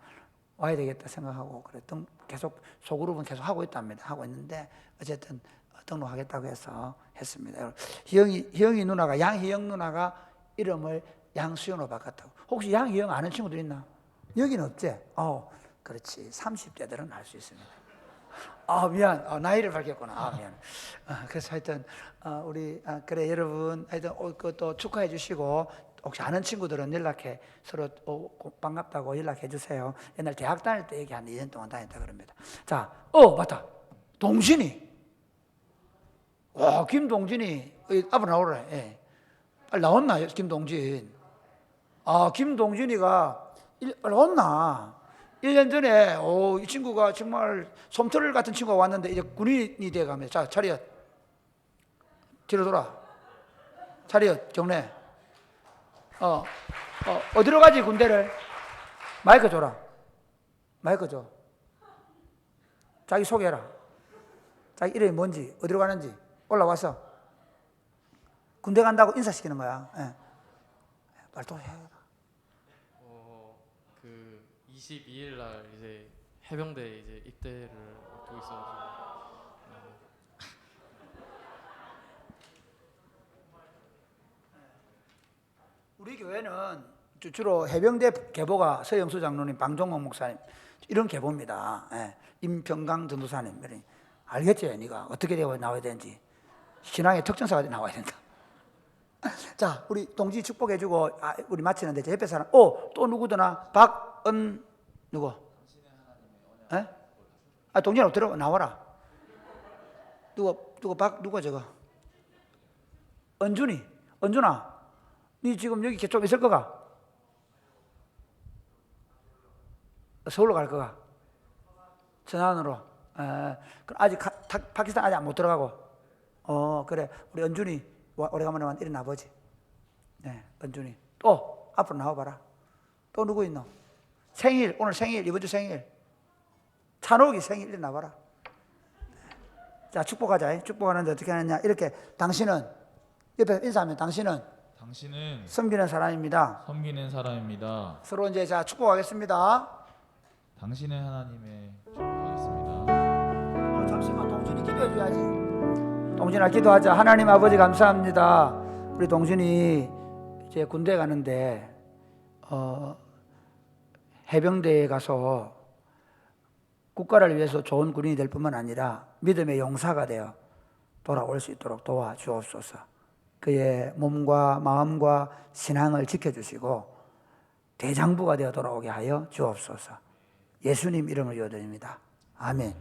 와야 되겠다 생각하고 그랬던 계속 소그룹은 계속 하고 있답니다. 하고 있는데 어쨌든 등록하겠다고 해서 했습니다. 희영이 누나가 양희영 누나가 이름을 양수영으로 바꿨다고. 혹시 양희영 아는 친구들 있나? 여기는 없지? 그렇지. 30대들은 알 수 있습니다. 미안. 나이를 밝혔구나. 미안. 그래서 하여튼 우리 그래 여러분 하여튼 그것도 축하해 주시고 혹시 아는 친구들은 연락해 서로 반갑다고 연락해 주세요. 옛날 대학 다닐 때 얘기 한 2년 동안 다녔다 그럽니다. 자, 맞다. 동진이. 와, 김동진이 앞으로 나오라. 예. 빨리 나왔나 김동진? 김동진이가 나왔나? 1년 전에 이 친구가 정말 솜털 같은 친구가 왔는데 이제 군인이 돼가면 자 차렷 뒤로 돌아 차렷 경례 어디로 가지 군대를 마이크 줘라 마이크 줘 자기 소개해라 자기 이름이 뭔지 어디로 가는지 올라와서 군대 간다고 인사시키는 거야. 예. 빨리 또 해. 22일 날 이제 해병대 이제 입대를 앞두고 있어가지고 우리 교회는 주로 해병대 계보가 서영수 장로님, 방종목 목사님 이런 계보입니다. 예. 임평강 전도사님 알겠지? 네가 어떻게 되고 나와야 되는지 신앙의 특전사가 나와야 된다. 자, 우리 동지 축복해주고 우리 마치는데 제 옆에 사람 또 누구더나 누구? 에? 동진아 들어 나와라. 누가 저거? 은준아, 니 지금 여기 좀 있을 거가? 서울로 갈 거가? 전안으로. 아직 파키스탄 아직 못 들어가고. 그래. 우리 은준이 오래간만에 완 이런 아버지. 네, 은준이. 또 앞으로 나와봐라. 또 누구 있노? 오늘 생일, 이번 주 생일. 찬옥이 생일, 이리 나와라. 자, 축복하자. 축복하는데 어떻게 하느냐. 이렇게 당신은, 옆에 인사하면 당신은 섬기는 사람입니다. 서로 이제 자, 축복하겠습니다. 당신은 하나님의 축복하겠습니다. 잠시만, 동준이 기도해줘야지. 동준아, 기도하자. 하나님 아버지 감사합니다. 우리 동준이 이제 군대 가는데, 해병대에 가서 국가를 위해서 좋은 군인이 될 뿐만 아니라 믿음의 용사가 되어 돌아올 수 있도록 도와주옵소서. 그의 몸과 마음과 신앙을 지켜주시고 대장부가 되어 돌아오게 하여 주옵소서. 예수님 이름을 기도드립니다. 아멘.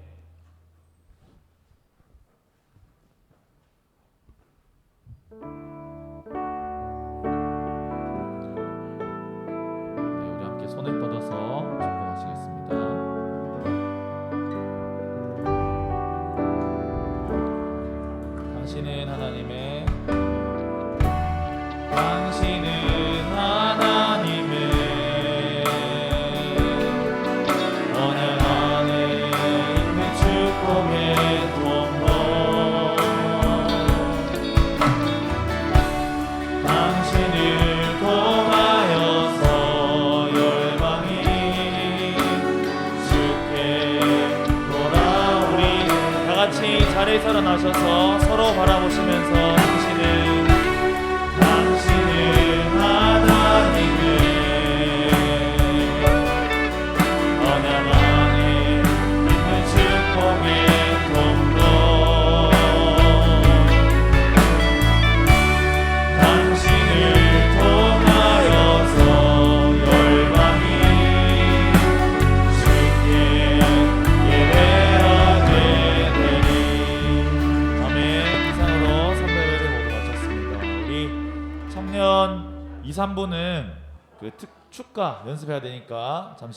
우리 함께 손을 뻗어서 자리에 일어나셔서 서로 바라보시면서 당신은 하나님의 언약 안에 있는 축복의 통로 당신을 통하여서 열방이 주께 예배하게 되리. 아멘. 이상으로 선배회를 모두 마쳤습니다. 우리 청년 2, 3부는 그 축가 연습해야 되니까 잠시